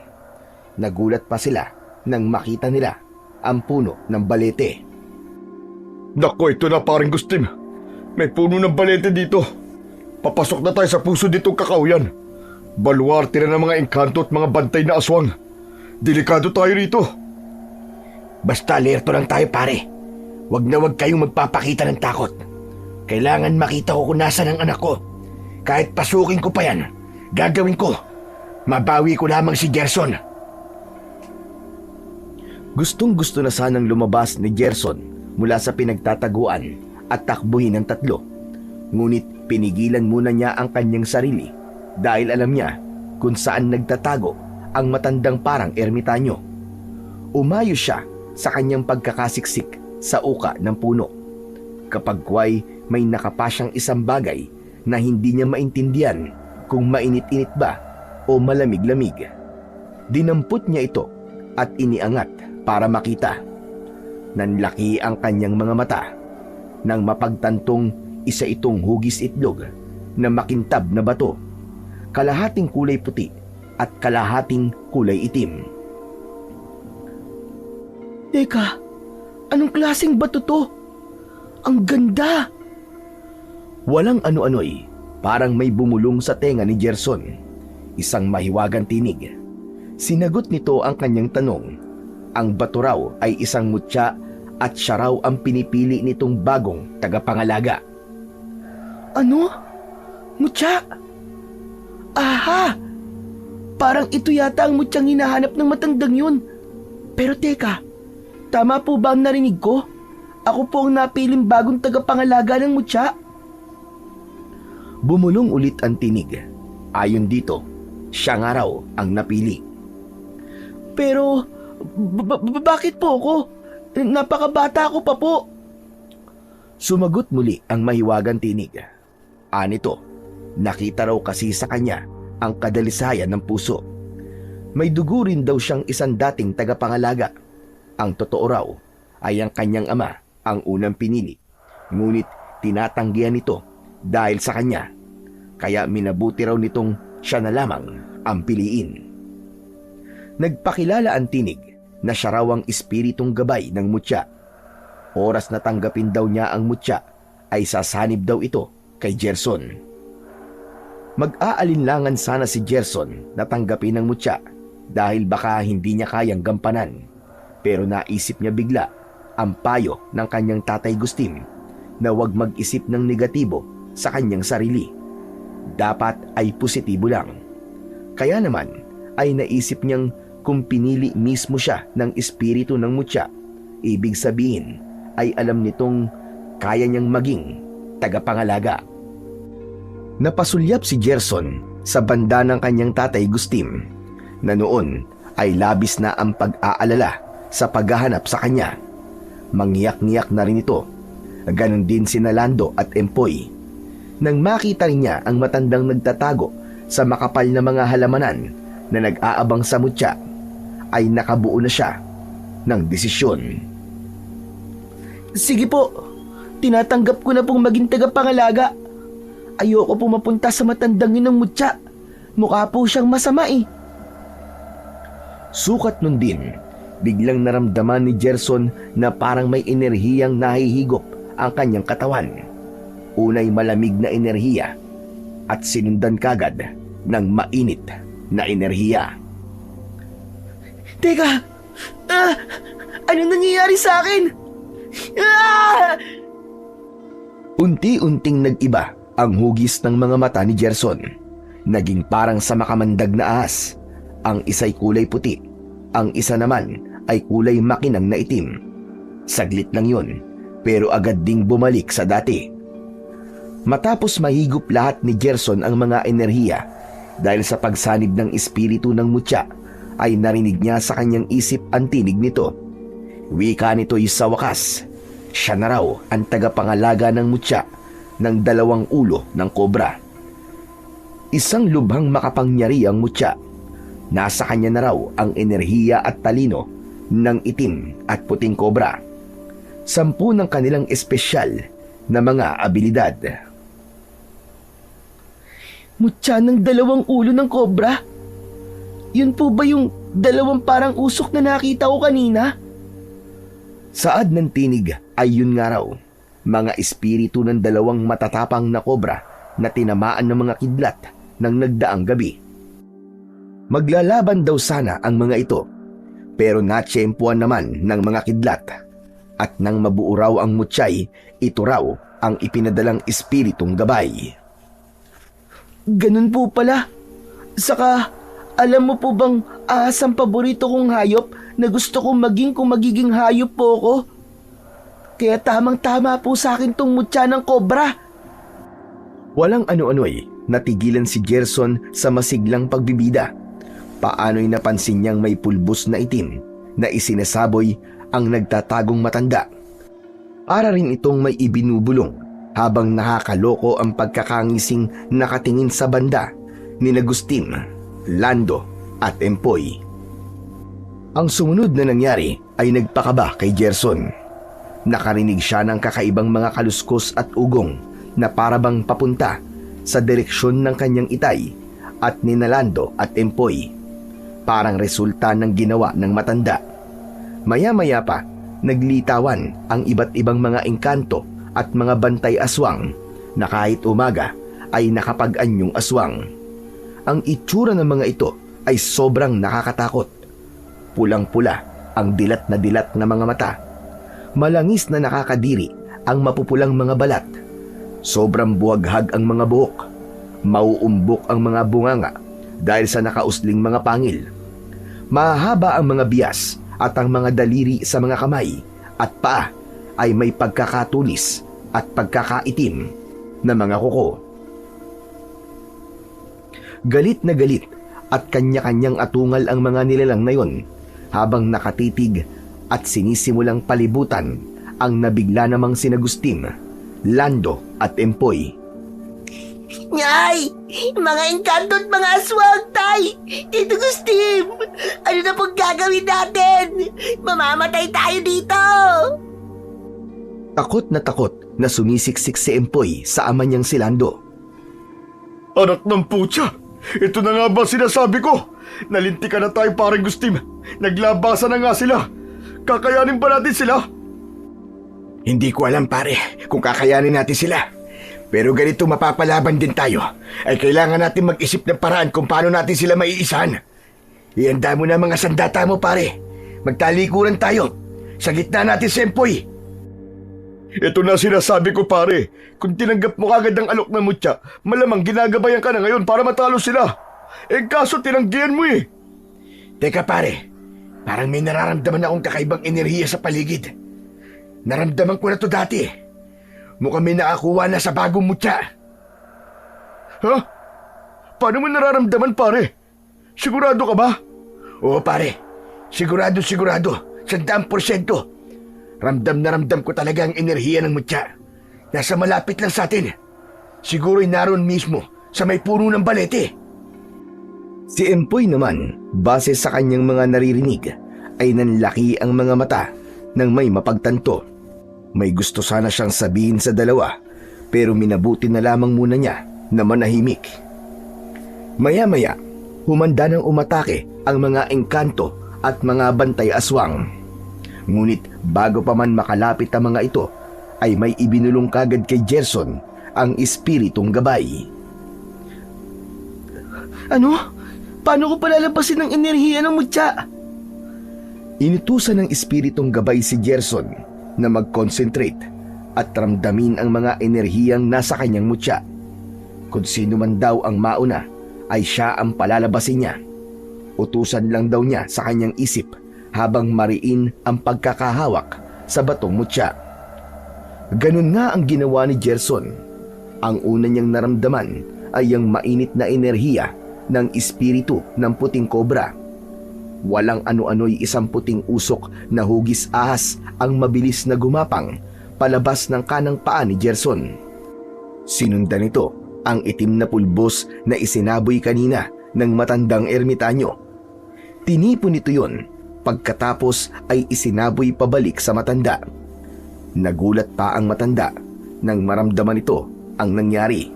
Nagulat pa sila nang makita nila ang puno ng balete. Nako, ito na paring Agustin. May puno ng balete dito. Papasok na tayo sa puso ditong kakauyan. Baluarte na ng mga engkanto at mga bantay na aswang. Delikado tayo rito. Basta alerto lang tayo, pare. Huwag na huwag kayong magpapakita ng takot. Kailangan makita ko kung nasan ang anak ko. Kahit pasukin ko pa yan, gagawin ko. Mabawi ko lamang si Gerson. Gustong-gusto na sanang lumabas ni Gerson mula sa pinagtataguan at takbuhin ng tatlo. Ngunit pinigilan muna niya ang kanyang sarili dahil alam niya kung saan nagtatago ang matandang parang ermitanyo. Umayo siya sa kanyang pagkakasiksik sa uka ng puno. Kapagkway may nakapasyang isang bagay na hindi niya maintindihan kung mainit-init ba o malamig-lamig. Dinampot niya ito at iniangat para makita. Nanlaki ang kanyang mga mata nang mapagtantong isa itong hugis itlog na makintab na bato, kalahating kulay puti at kalahating kulay itim. Teka, anong klaseng bato to? Ang ganda! Walang ano-ano'y parang may bumulong sa tenga ni Gerson. Isang mahiwagang tinig. Sinagot nito ang kanyang tanong. Ang bato raw ay isang mutya at siya raw ang pinipili nitong bagong tagapangalaga. Ano? Mutya? Aha! Parang ito yata ang mutyang hinahanap ng matandang yun. Pero teka, tama po ba ang narinig ko? Ako po ang napiling bagong tagapangalaga ng mutya. Bumulong ulit ang tinig. Ayon dito, siya nga raw ang napili. Pero, bakit po ako? Napakabata ko pa po. Sumagot muli ang mahiwagang tinig. Anito, nakita raw kasi sa kanya ang kadalisayan ng puso. May dugo rin daw siyang isang dating tagapangalaga. Ang totoo raw ay ang kanyang ama ang unang pinili. Ngunit tinatanggihan nito dahil sa kanya. Kaya minabuti raw nitong siya na lamang ang piliin. Nagpakilala ang tinig na siya raw ang espiritong gabay ng mutya. Oras na tanggapin daw niya ang mutya ay sasanib daw ito kay Gerson. Mag-aalinlangan sana si Gerson na tanggapin ang mutya dahil baka hindi niya kayang gampanan. Pero naisip niya bigla ang payo ng kanyang tatay Gustim na huwag mag-isip ng negatibo sa kanyang sarili. Dapat ay positibo lang. Kaya naman ay naisip niyang kung pinili mismo siya ng espiritu ng mutya, ibig sabihin ay alam nitong kaya niyang maging tagapangalaga. Napasulyap si Gerson sa banda ng kanyang tatay Gustim na noon ay labis na ang pag-aalala sa paghahanap sa kanya. Mangyak-ngiyak na rin ito. Ganon din si Nalando at Empoy. Nang makita rin niya ang matandang nagtatago sa makapal na mga halamanan na nag-aabang sa mutya, ay nakabuo na siya ng desisyon. Sige po, tinatanggap ko na pong maging tagapangalaga. Ayoko po mapunta sa matandang yun ng mutya. Mukha po siyang masama eh. Sukat nun din, biglang naramdaman ni Gerson na parang may enerhiyang nahihigop ang kanyang katawan. Unay malamig na enerhiya at sinundan kagad ng mainit na enerhiya. Teka, ano nangyayari sa akin? Ah! Unti-unting nag-iba ang hugis ng mga mata ni Gerson. Naging parang sa makamandag na ahas. Ang isa'y kulay puti, ang isa naman ay kulay makinang na itim. Saglit lang yun, pero agad ding bumalik sa dati. Matapos mahigop lahat ni Gerson ang mga enerhiya dahil sa pagsanib ng espiritu ng mutya, ay narinig niya sa kanyang isip ang tinig nito. Wika nito'y sa wakas, siya na raw ang tagapangalaga ng mutya ng 2 ulo ng kobra. Isang lubhang makapangyari ang mutya. Nasa kanya na raw ang enerhiya at talino ng itim at puting kobra. 10 ng kanilang espesyal na mga abilidad. Mutya ng 2 ulo ng kobra? Yun po ba yung 2 parang usok na nakita ko kanina? Saad ng tinig ay yun nga raw, mga espiritu ng 2 matatapang na kobra na tinamaan ng mga kidlat ng nagdaang gabi. Maglalaban daw sana ang mga ito, pero natsyempuan naman ng mga kidlat. At nang mabuo raw ang mutyay, ito raw ang ipinadalang espiritong gabay. Ganun po pala. Saka, alam mo po bang ahas ang paborito kong hayop na gusto kong maging kung magiging hayop po ako? Kaya tamang-tama po sa akin tong mutya ng kobra. Walang ano-ano'y natigilan si Gerson sa masiglang pagbibida. Paano'y napansin niyang may pulbos na itim na isinasaboy ang nagtatagong matanda. Para rin itong may ibinubulong habang nakakaloko ang pagkakangising nakatingin sa banda ni Agustin, Lando at Empoy. Ang sumunod na nangyari ay nagpakaba kay Gerson. Nakarinig siya ng kakaibang mga kaluskos at ugong na parabang papunta sa direksyon ng kanyang itay at ni Lando at Empoy. Parang resulta ng ginawa ng matanda. Maya-maya pa, naglitawan ang iba't ibang mga engkanto at mga bantay aswang na kahit umaga ay nakapag-anyong aswang. Ang itsura ng mga ito ay sobrang nakakatakot. Pulang-pula ang dilat na mga mata. Malangis na nakakadiri ang mapupulang mga balat. Sobrang buwaghag ang mga buhok. Mauumbok ang mga bunganga dahil sa nakausling mga pangil. Mahaba ang mga bias at ang mga daliri sa mga kamay at paa ay may pagkakatulis at pagkakaitim na mga kuko. Galit na galit at kanya-kanyang atungal ang mga nilalang na yon habang nakatitig at sinisimulang palibutan ang nabigla namang sina Agustin, Lando at Empoy. Nyay! Mga engkanto at mga aswang, tay! Tito Gustim! Ano na pong gagawin natin? Mamamatay tayo dito! Takot na sumisiksik si Empoy sa ama niyang si Lando. Anak ng putya! Ito na nga ba sinasabi ko? Nalintikan na tayo parang Gustim. Naglabasan na nga sila. Kakayanin ba natin sila? Hindi ko alam pare kung kakayanin natin sila. Pero ganito mapapalaban din tayo. Ay kailangan natin mag-isip ng paraan kung paano natin sila maiisahan. Ihanda mo na mga sandata mo pare. Magtalikuran tayo. Sa gitna natin si Empoy. Ito na sinasabi ko pare. Kung tinanggap mo kagad ang alok na mutya, malamang ginagabayan ka na ngayon para matalo sila. Kaso tinanggihan mo eh. Teka pare, parang may nararamdaman akong kakaibang enerhiya sa paligid. Naramdaman ko na to dati. Mukhang may nakakuha na sa bagong mutya. Ha? Paano mo nararamdaman pare? Sigurado ka ba? Oo pare, sigurado. 100%. Ramdam na ramdam ko talaga ang enerhiya ng mutya. Nasa malapit lang sa atin. Siguro'y naroon mismo sa may puno ng balete. Si Empoy naman, base sa kanyang mga naririnig, ay nanlaki ang mga mata nang may mapagtanto. May gusto sana siyang sabihin sa dalawa, pero minabuti na lamang muna niya na manahimik. Maya-maya, humanda nang umatake ang mga engkanto at mga bantay aswang. Ngunit bago pa man makalapit ang mga ito, ay may ibinulong kagad kay Gerson ang espiritong gabay. Ano? Paano ko palalabasin ang enerhiya ng mutya? Inutusan ng espiritong gabay si Gerson na mag-concentrate at ramdamin ang mga enerhiyang nasa kanyang mutya. Kung sino man daw ang mauna, ay siya ang palalabasin niya. Utusan lang daw niya sa kanyang isip habang mariin ang pagkakahawak sa batong mutya. Ganun nga ang ginawa ni Gerson. Ang una niyang naramdaman ay ang mainit na enerhiya ng espiritu ng puting kobra. Walang ano-ano'y isang puting usok na hugis ahas ang mabilis na gumapang palabas ng kanang paa ni Gerson. Sinundan nito ang itim na pulbos na isinaboy kanina ng matandang ermitanyo. Tinipon nito yon, pagkatapos ay isinaboy pabalik sa matanda. Nagulat pa ang matanda nang maramdaman ito ang nangyari.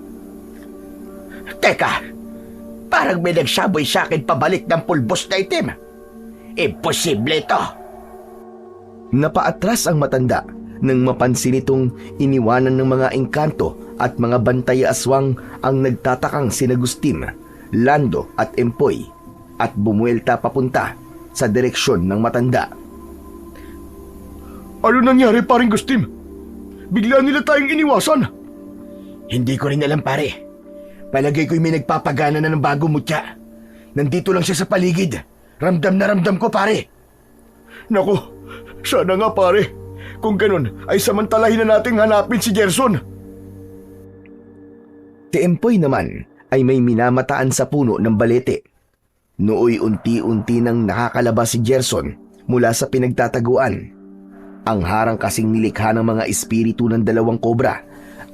Teka, parang may nagsaboy sa akin pabalik ng pulbos na itim. Imposible ito. Napaatras ang matanda nang mapansin itong iniwanan ng mga engkanto at mga bantay aswang ang nagtatakang sina Gustim, Lando at Empoy at bumuelta papunta sa direksyon ng matanda. Ano nangyari paring Gustim? Bigla nila tayong iniwasan. Hindi ko rin alam pare. Palagay ko'y may nagpapagana na ng bagong mutya. Nandito lang siya sa paligid. Ramdam na ramdam ko pare. Naku, sana nga pare. Kung ganun ay samantalahin na nating hanapin si Gerson. Si Empoy naman ay may minamataan sa puno ng balete. Nooy unti-unti nang nakakalabas si Gerson mula sa pinagtataguan. Ang harang kasing nilikha ng mga espiritu ng dalawang kobra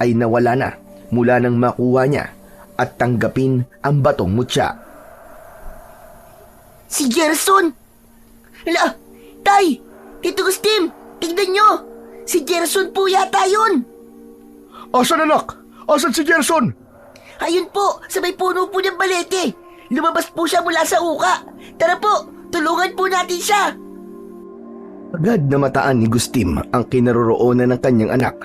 ay nawala na mula nang makuha niya at tanggapin ang batong mutya. Si Gerson! Hala, Tay! Tito Gustim! Tignan nyo! Si Gerson po yata yun! Asan anak? Asan si Gerson? Ayun po, sa may puno po ng balete. Lumabas po siya mula sa uka. Tara po, tulungan po natin siya. Agad na mataan ni Gustim ang kinaroroonan ng kanyang anak.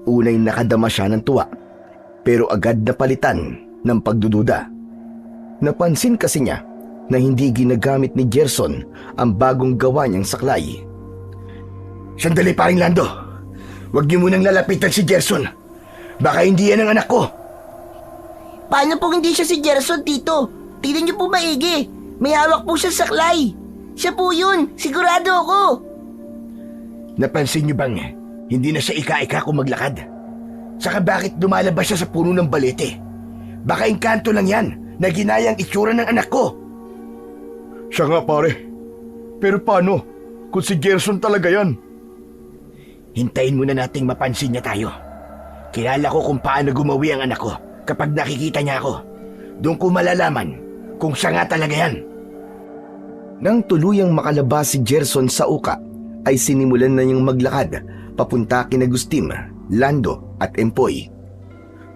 Unay nakadama siya ng tuwa, pero agad na palitan ng pagdududa. Napansin kasi niya na hindi ginagamit ni Gerson ang bagong gawa niyang saklay. Sandali paring Lando. Huwag niyo munang lalapitan si Gerson. Baka hindi yan ang anak ko. Paano po hindi siya si Gerson, Tito? Tignan niyo po maigi. May hawak po siya sa saklay. Siya po yun, sigurado ako. Napansin niyo bang hindi na siya ika-ika kung maglakad? Saka bakit lumalabas siya sa puno ng balete? Baka engkanto lang yan na ginayang itsura ng anak ko. Siya nga pare. Pero paano kung si Gerson talaga yan? Hintayin muna nating mapansin niya tayo. Kilala ko kung paano gumawi ang anak ko kapag nakikita niya ako. Doon ko malalaman kung siya nga talaga yan. Nang tuluyang makalabas si Gerson sa uka, ay sinimulan na niyang maglakad papunta kina Gustim, Lando at Empoy.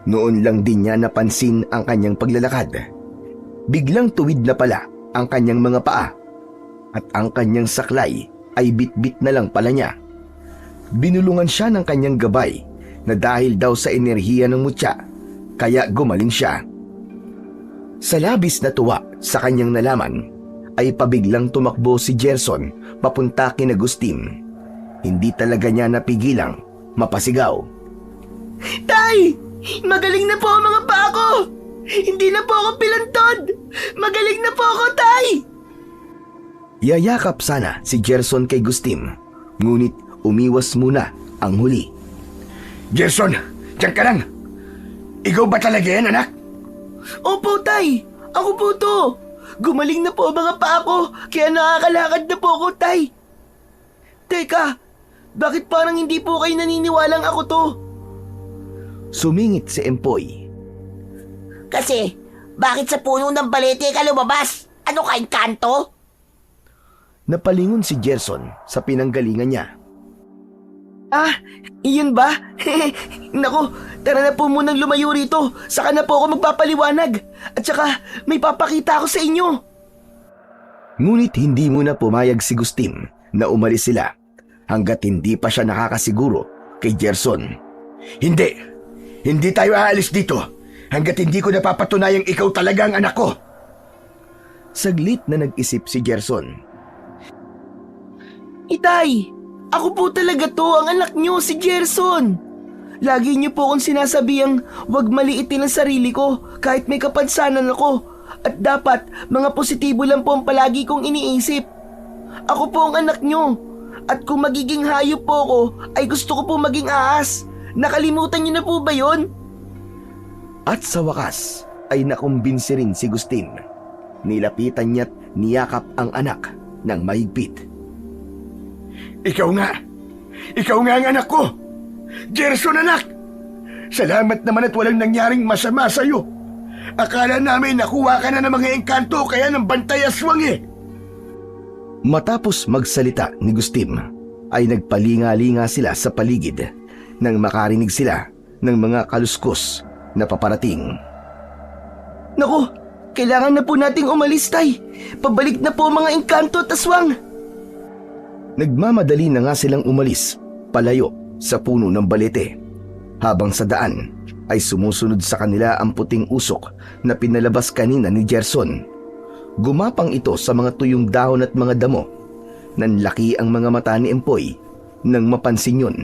Noon lang din niya napansin ang kanyang paglalakad. Biglang tuwid na pala ang kanyang mga paa at ang kanyang saklay ay bitbit na lang pala niya. Binulungan siya ng kanyang gabay na dahil daw sa enerhiya ng mutya, kaya gumaling siya. Sa labis na tuwa sa kanyang nalaman, ay pabiglang tumakbo si Gerson papunta kina Agustin. Hindi talaga niya napigilang mapasigaw. Tay! Magaling na po ang mga paa ko! Hindi na po ako pilantod! Magaling na po ako, Tay! Yayakap sana si Gerson kay Agustin, ngunit umiwas muna ang huli. Gerson, diyan ka lang. Ikaw ba talaga yan, anak? Opo, Tay! Ako po to! Gumaling na po ang mga paa ko, kaya nakakalakad na po ako, Tay! Teka, bakit parang hindi po kayo naniniwalang ako to? Sumingit si Empoy. Kasi, bakit sa puno ng balete ka lumabas? Ano ka, engkanto? Napalingon si Gerson sa pinanggalingan niya. Ah, iyon ba? Naku, tara na po munang lumayo rito. Saka na po ako magpapaliwanag. At saka, may papakita ako sa inyo. Ngunit hindi muna pumayag si Agustin na umalis sila hanggat hindi pa siya nakakasiguro kay Gerson. Hindi tayo aalis dito hanggat hindi ko napapatunayang ikaw talaga ang anak ko. Saglit na nag-isip si Gerson. Itay, ako po talaga to, ang anak nyo, si Gerson. Lagi niyo po akong sinasabihang huwag maliitin ang sarili ko kahit may kapansanan ako. At dapat mga positibo lang po ang palagi kong iniisip. Ako po ang anak nyo. At kung magiging hayop po ako, ay gusto ko po maging ahas. Nakalimutan niyo na po ba yon? At sa wakas ay nakumbinsi rin si Agustin. Nilapitan niya't niyakap ang anak ng mahigpit. Ikaw nga ang anak ko. Gerson, anak. Salamat naman at walang nangyaring masama sa'yo. Akala namin nakuha ka na ng mga engkanto kaya ng bantay aswang eh. Matapos magsalita ni Agustin, ay nagpalinga-linga sila sa paligid nang makarinig sila ng mga kaluskos na paparating. Naku, kailangan na po nating umalis, Tay. Pabalik na po ang mga engkanto at aswang. Nagmamadali na nga silang umalis, palayo sa puno ng balete. Habang sa daan ay sumusunod sa kanila ang puting usok na pinalabas kanina ni Gerson. Gumapang ito sa mga tuyong dahon at mga damo. Nanlaki ang mga mata ni Empoy nang mapansin yun.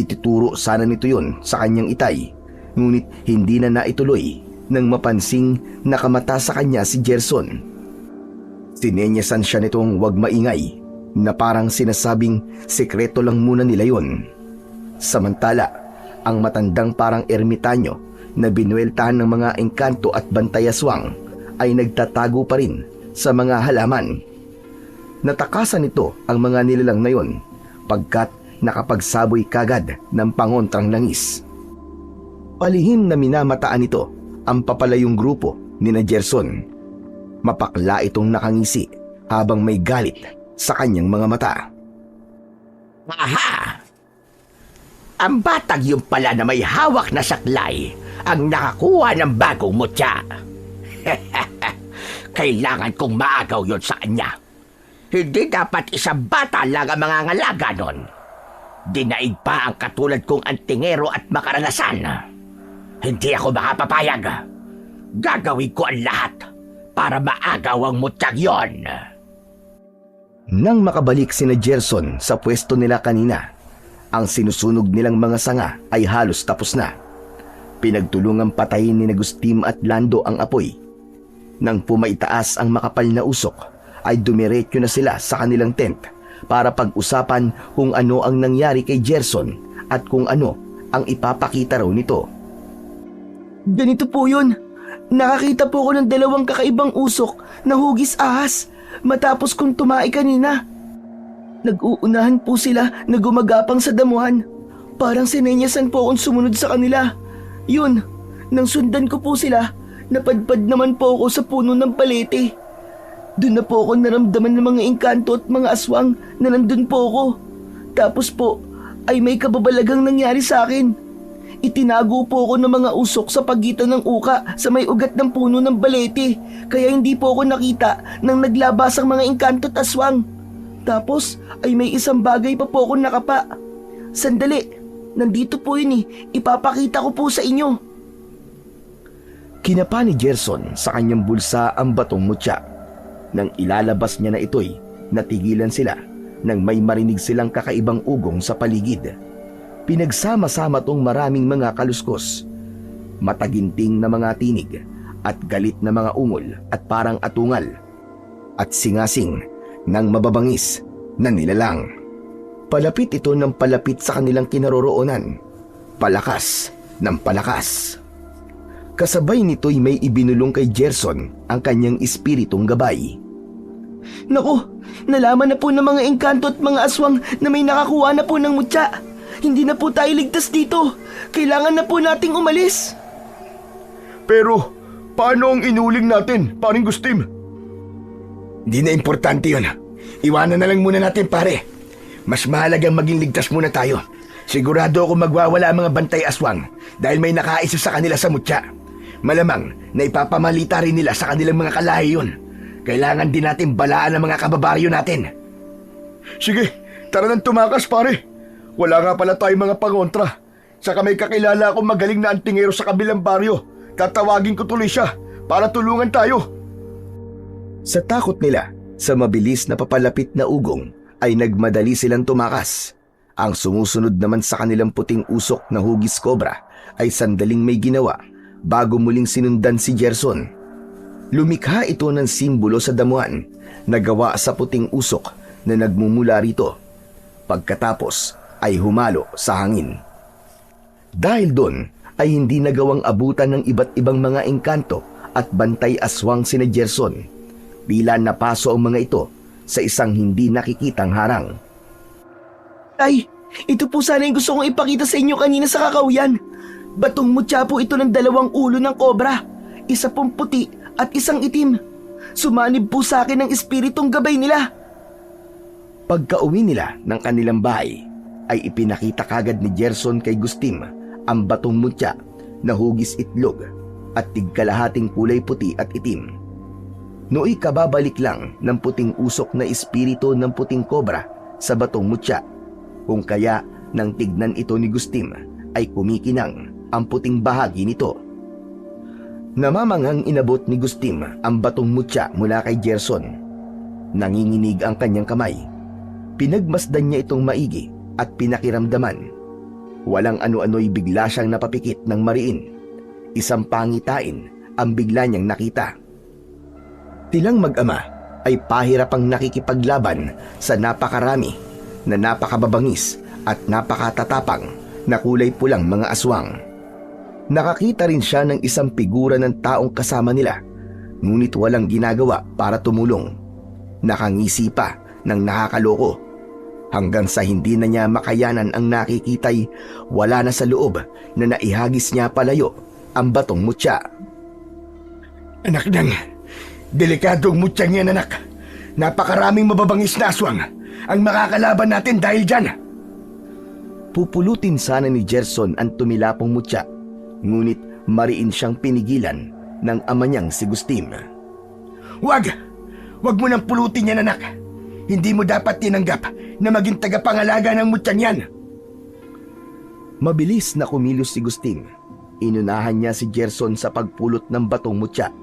Ituturo sana nito yun sa kanyang itay, ngunit hindi na naituloy nang mapansing nakamata sa kanya si Gerson. Sinenyasan siya nitong huwag maingay, na parang sinasabing sekreto lang muna nila yun. Samantala, ang matandang parang ermitanyo na binueltahan ng mga engkanto at bantay aswang ay nagtatago pa rin sa mga halaman. Natakasan nito ang mga nilalang na yun pagkat nakapagsaboy kagad ng pangontrang langis. Palihim na minamataan nito ang papalayong grupo ni na Gerson. Mapakla itong nakangisi habang may galit sa kanyang mga mata. Aha! Ang batang yung pala na may hawak na saklay ang nakakuha ng bagong mutya. Kailangan kong maagaw yon sa kanya. Hindi dapat isang bata lang ang mangangalaga nun. Dinaig pa ang katulad kong antingero at makaranasan. Hindi ako makapapayag. Gagawin ko ang lahat para maagaw ang mutyang yon. Nang makabalik sina Gerson sa pwesto nila kanina, ang sinusunog nilang mga sanga ay halos tapos na. Pinagtulungang patayin ni Agustin at Lando ang apoy. Nang pumaitaas ang makapal na usok, ay dumiretso na sila sa kanilang tent para pag-usapan kung ano ang nangyari kay Gerson at kung ano ang ipapakita raw nito. Ganito po yun. Nakakita po ko ng dalawang kakaibang usok na hugis ahas matapos kong tumai kanina. Nag-uunahan po sila na gumagapang sa damuhan. Parang sinenyasan po akong sumunod sa kanila. Yun, nang sundan ko po sila, napadpad naman po ako sa puno ng palete. Doon na po ako naramdaman ng mga engkanto at mga aswang na nandun po ako. Tapos po, ay may kababalagang nangyari sa akin. Itinago po ako ng mga usok sa pagitan ng uka sa may ugat ng puno ng balete. Kaya hindi po ako nakita nang naglabas ang mga engkanto at aswang. Tapos ay may isang bagay pa po ako nakapa. Sandali, nandito po yun eh. Ipapakita ko po sa inyo. Kinapa ni Gerson sa kanyang bulsa ang batong mutya. Nang ilalabas niya na ito'y natigilan sila nang may marinig silang kakaibang ugong sa paligid. Pinagsama-sama tong maraming mga kaluskos, mataginting na mga tinig at galit na mga ungol at parang atungal at singasing ng mababangis na nilalang. Palapit ito ng palapit sa kanilang kinaroroonan, palakas ng palakas. Kasabay nito'y may ibinulong kay Gerson ang kanyang espiritong gabay. Naku, nalaman na po ng mga engkanto at mga aswang na may nakakuha na po ng mutya. Hindi na po tayo ligtas dito. Kailangan na po nating umalis. Pero, paano ang inuling natin, paring Gustim? Di na importante yun. Iwanan na lang muna natin, pare. Mas mahalagang maging ligtas muna tayo. Sigurado ako magwawala ang mga bantay aswang dahil may nakaisa sa kanila sa mutya. Malamang na ipapamalita rin nila sa kanilang mga kalahi yun. Kailangan din natin balaan ang mga kababaryo natin. Sige, tara nang tumakas, pare. Wala nga pala tayong mga pangontra. Saka may kakilala akong magaling na antingero sa kabilang baryo. Tatawagin ko tuloy siya para tulungan tayo. Sa takot nila sa mabilis na papalapit na ugong ay nagmadali silang tumakas. Ang sumusunod naman sa kanilang puting usok na hugis kobra ay sandaling may ginawa bago muling sinundan si Gerson. Lumikha ito ng simbolo sa damuhan na gawa sa puting usok na nagmumula rito. Pagkatapos ay humalo sa hangin. Dahil doon ay hindi nagawang abutan ng iba't ibang mga engkanto at bantay aswang sina Gerson. Tila napaso ang mga ito sa isang hindi nakikitang harang. Tay, ito po sana yung gusto kong ipakita sa inyo kanina sa kakahuyan. Batong mutya po ito ng 2 ulo ng kobra. Isa pong puti at isang itim. Sumanib po sa akin ang espiritong gabay nila. Pagka-uwi nila ng kanilang bahay, ay ipinakita kagad ni Gerson kay Gustim ang batong mutya na hugis itlog at tigkalahating kulay puti at itim. Nooy kababalik lang ng puting usok na espiritu ng puting kobra sa batong mutya, kung kaya nang tignan ito ni Gustim ay kumikinang ang puting bahagi nito. Namamangang inabot ni Gustim ang batong mutya mula kay Gerson. Nanginginig ang kanyang kamay. Pinagmasdan niya itong maigi at pinakiramdaman. Walang ano-ano'y bigla siyang napapikit ng mariin. Isang pangitain ang bigla niyang nakita. Tilang mag-ama ay pahirapang nakikipaglaban sa napakarami na napakababangis at napakatatapang na kulay pulang mga aswang. Nakakita rin siya ng isang figura ng taong kasama nila, ngunit walang ginagawa para tumulong. Nakangisi pa ng nakakaloko. Hanggang sa hindi na niya makayanan ang nakikita'y wala na sa loob na naihagis niya palayo ang batong mutya. Anak nang, delikadong mutyang yan, anak. Napakaraming mababangis na aswang ang makakalaban natin dahil dyan. Pupulutin sana ni Gerson ang tumilapong mutya, ngunit mariin siyang pinigilan ng ama niyang si Gustim. Wag mo nang pulutin yan, anak. Hindi mo dapat tinanggap na maging tagapangalaga ng mutyang yan. Mabilis na kumilos si Gustim. Inunahan niya si Gerson sa pagpulot ng batong mutya.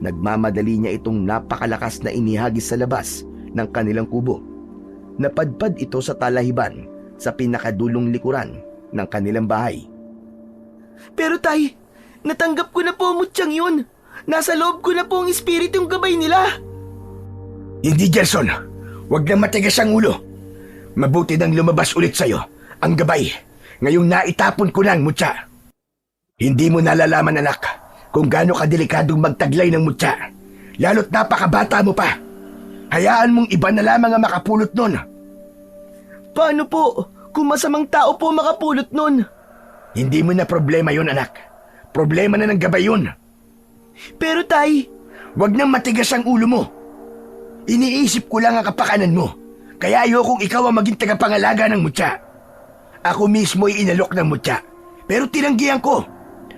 Nagmamadali niya itong napakalakas na inihagis sa labas ng kanilang kubo. Napadpad ito sa talahiban sa pinakadulong likuran ng kanilang bahay. Pero tay, natanggap ko na po ang mutyang yun. Nasa loob ko na po ang espiritong gabay nila. Hindi, Gerson. Huwag nang matigas ang ulo. Mabuti nang lumabas ulit sa'yo ang gabay. Ngayong naitapon ko na ang mutya. Hindi mo nalalaman, anak, kung gaano kadelikadong magtaglay ng mutya. Lalo't napakabata mo pa. Hayaan mong iba na lamang ang makapulot nun. Paano po kung masamang tao po makapulot nun? Hindi mo na problema yun, anak. Problema na ng gabay yun. Pero tay, Huwag nang matigas ang ulo mo. Iniisip ko lang ang kapakanan mo. Kaya ayokong ikaw ang maging tagapangalaga ng mutya. Ako mismo ay inalok ng mutya. Pero tinanggihan ko.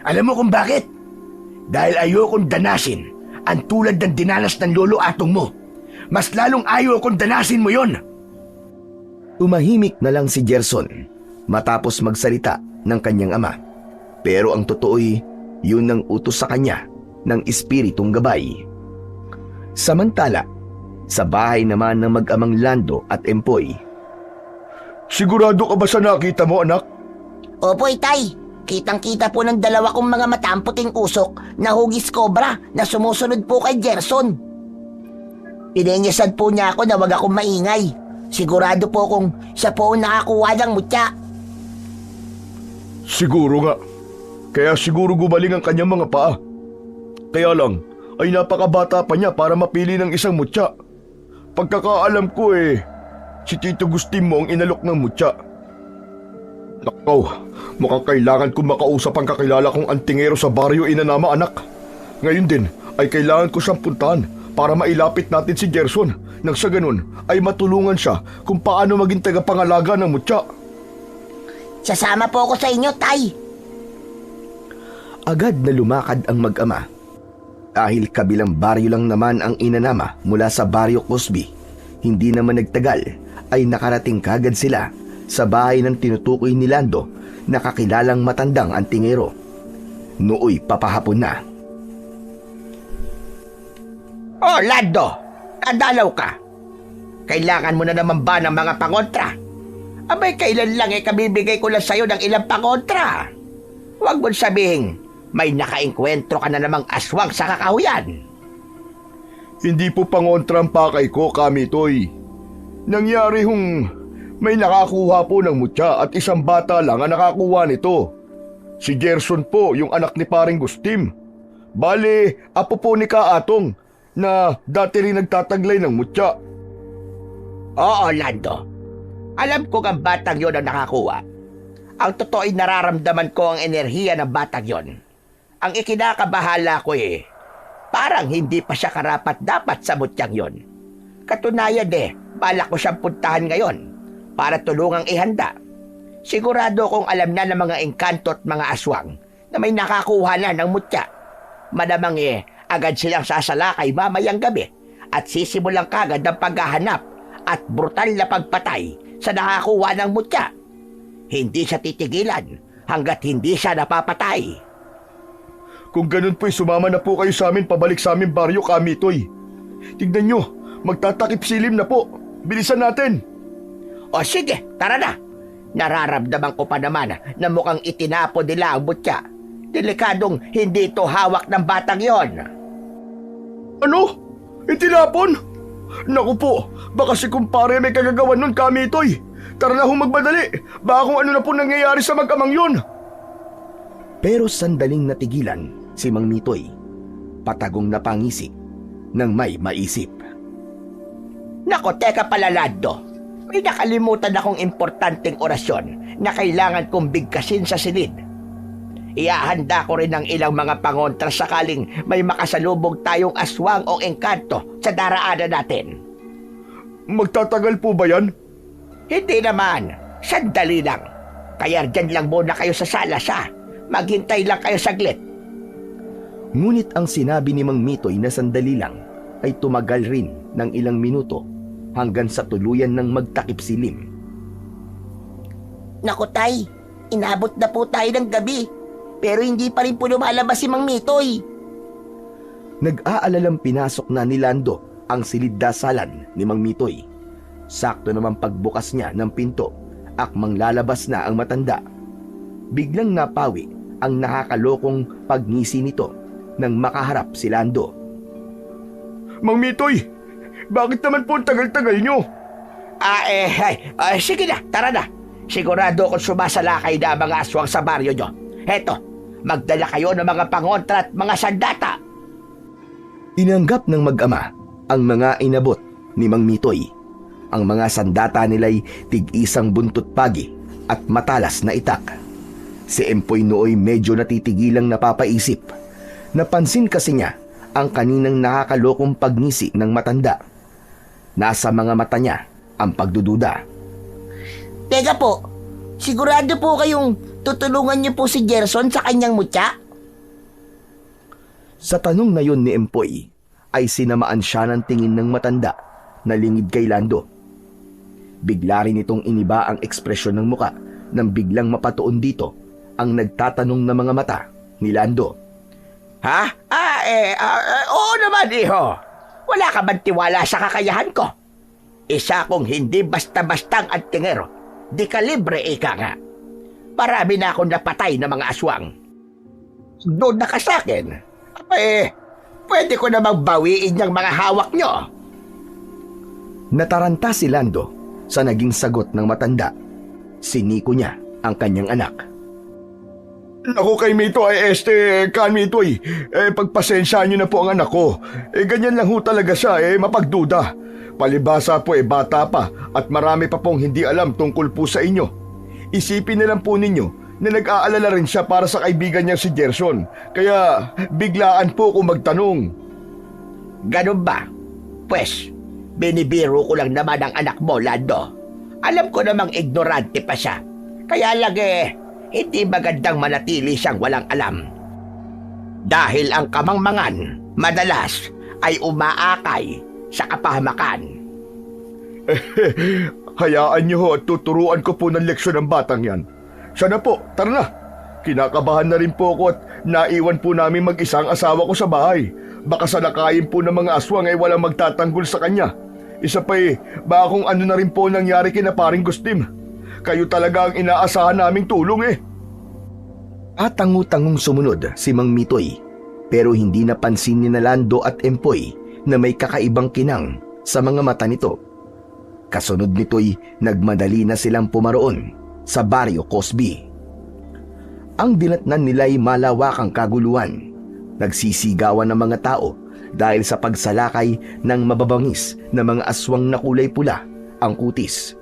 Alam mo kung bakit? Dahil ayokong danasin ang tulad ng dinanas ng lolo atong mo. Mas lalong ayokong danasin mo yon. Tumahimik na lang si Gerson matapos magsalita ng kanyang ama. Pero ang totoo'y yun ang utos sa kanya ng espiritong gabay. Samantala, sa bahay naman ng mag-amang Lando at Empoy. Sigurado ka ba sa nakita mo, anak? Opo, itay. Kitang-kita po ng dalawa kong mga mata ang puting usok na hugis cobra na sumusunod po kay Gerson. Pinenyasan po niya ako na wag akong maingay. Sigurado po kung siya po ang nakakuha ng mutya. Siguro nga. Kaya siguro gumaling ang kanyang mga paa. Kaya lang, ay napakabata pa niya para mapili ng isang mutya. Pagkakaalam ko si Tito Gustin mo ang inalok ng mutya. Nakaw, mukhang kailangan kong makausap ang kakilala kong antingero sa baryo Inanama, anak. Ngayon din ay kailangan ko siyang puntahan para mailapit natin si Gerson nang sa ganun ay matulungan siya kung paano maging tagapangalaga ng mutya. Sasama po ako sa inyo, tay. Agad na lumakad ang mag-ama. Dahil kabilang baryo lang naman ang Inanama mula sa baryo Cosby, hindi naman nagtagal ay nakarating kagad sila sa bahay ng tinutukoy ni Lando na kakilalang matandang antingero. Nooy papahapon na. Oh, Lando! Nadalaw ka! Kailangan mo na naman ba ng mga pangontra? Abay, kailan lang kabibigay ko lang sa'yo ng ilang pangontra? Huwag mo sabihin, may nakaengkwentro ka na namang aswang sa kakahuyan. Hindi po pangontra ang pakay ko, Kamitoy. Nangyari may nakakuha po ng mutya at isang bata lang ang nakakuha nito. Si Gerson po, yung anak ni paring Gustim. Bale, apo po ni Kaatong na dati rin nagtataglay ng mutya. Oo, Lando. Alam ko ang batang yon ang nakakuha. Ang totoo'y nararamdaman ko ang enerhiya ng batang yon. Ang ikinakabahala ko parang hindi pa siya karapat-dapat sa mutyang yon. Katunayan balak ko siyang puntahan ngayon para tulungang ihanda. Sigurado kong alam na ng mga engkanto at mga aswang na may nakakuha na ng mutya. Madamang agad silang sasalakay mamayang gabi at sisimulang kagad ang paghahanap at brutal na pagpatay sa nakakuha ng mutya. Hindi siya titigilan hanggat hindi siya napapatay. Kung ganun po'y sumama na po kayo sa amin pabalik sa aming baryo, Kamitoy. Tignan nyo, magtatakip silim na po. Bilisan natin. O sige, tara na. Nararamdaman ko pa naman na mukhang itinapo nila ang mutya. Delikadong hindi ito hawak ng batang yon. Ano? Itinapon? Naku po, baka si kumpare may kagagawan nun, Kamitoy. Tara na magmadali. Baka kung ano na po nangyayari sa mag-amang yun. Pero sandaling natigilan si Mang Mitoy. Patagong napangisi nang may maisip. Nako, teka pala, Lando. May nakalimutan akong importanteng orasyon na kailangan kong bigkasin sa silid. Iahanda ko rin ng ilang mga pangontra sakaling may makasalubog tayong aswang o engkanto sa daraanan natin. Magtatagal po ba yan? Hindi naman. Sandali lang. Kaya dyan lang muna kayo sa sala siya. Maghintay lang kayo saglit. Ngunit ang sinabi ni Mang Mitoy na sandali lang ay tumagal rin ng ilang minuto hanggang sa tuluyan ng magtakip silim. Naku, tay. Inabot na po tayo ng gabi. Pero hindi pa rin po lumalabas si Mang Mitoy. Nag-aalalang pinasok na ni Lando ang silid-dasalan ni Mang Mitoy. Sakto naman pagbukas niya ng pinto, akmang lalabas na ang matanda. Biglang napawi ang nakakalokong pagngisi nito nang makaharap si Lando. Mang Mitoy, bakit naman po ang tagal-tagal nyo? Sige na, tara na. Sigurado kung sumasalakay na ang mga aswang sa baryo nyo. Heto, magdala kayo ng mga pangontra at mga sandata. Tinanggap ng mag-ama ang mga inabot ni Mang Mitoy. Ang mga sandata nila'y tig-isang buntot pagi at matalas na itak. Si Empoy nooy medyo natitigilang napapaisip. Napansin kasi niya ang kaninang nakakalokong pagngisi ng matanda. Nasa mga mata niya ang pagdududa. Teka po, sigurado po kayong Tutulungan niyo po si Gerson sa kanyang mutya? Sa tanong na yun ni Empoy, ay sinamaan siya ng tingin ng matanda na lingid kay Lando. Bigla rin itong iniba ang ekspresyon ng muka nang biglang mapatuon dito ang nagtatanong na mga mata ni Lando. Ha? Oo naman, iho. Wala ka bang tiwala sa kakayahan ko? Isa akong hindi basta-bastang antingero. Di kalibre, ika nga. Marami na akong napatay na mga aswang. Doon na ka sa akin. Pwede ko namang bawiin yung mga hawak nyo. Nataranta si Lando sa naging sagot ng matanda. Siniko niya ang kanyang anak. Ako kay Mito Kan Mito pagpasensyahan niyo na po ang anak ko. Ganyan lang ho talaga siya, mapagduda. Palibasa po bata pa at marami pa pong hindi alam tungkol po sa inyo. Isipin na lang po ninyo na nag-aalala rin siya para sa kaibigan niya si Gerson. Kaya biglaan po kung magtanong. Ganun ba? Pwes, binibiro ko lang naman ang anak mo, Lando. Alam ko namang ignorante pa siya. Kaya lang hindi magandang manatili siyang walang alam. Dahil ang kamangmangan, madalas, ay umaakay sa kapahamakan. Hayaan niyo ho at tuturuan ko po ng leksyon ng batang yan. Siya na po, tara na. Kinakabahan na rin po ako at naiwan po namin mag-isang asawa ko sa bahay. Baka salakayin po ng mga aswang ay walang magtatanggol sa kanya. Isa pa baka kung ano na rin po nangyari kina Paring Gustim. Kayo talaga ang inaasahan naming tulong At tangu-tangong sumunod si Mang Mitoy, pero hindi napansin ni Lando at Empoy na may kakaibang kinang sa mga mata nito. Kasunod nito'y nagmadali na silang pumaroon sa Baryo Cosby. Ang dinatnan nila'y malawakang kaguluhan. Nagsisigawan ng mga tao dahil sa pagsalakay ng mababangis na mga aswang na kulay pula ang kutis.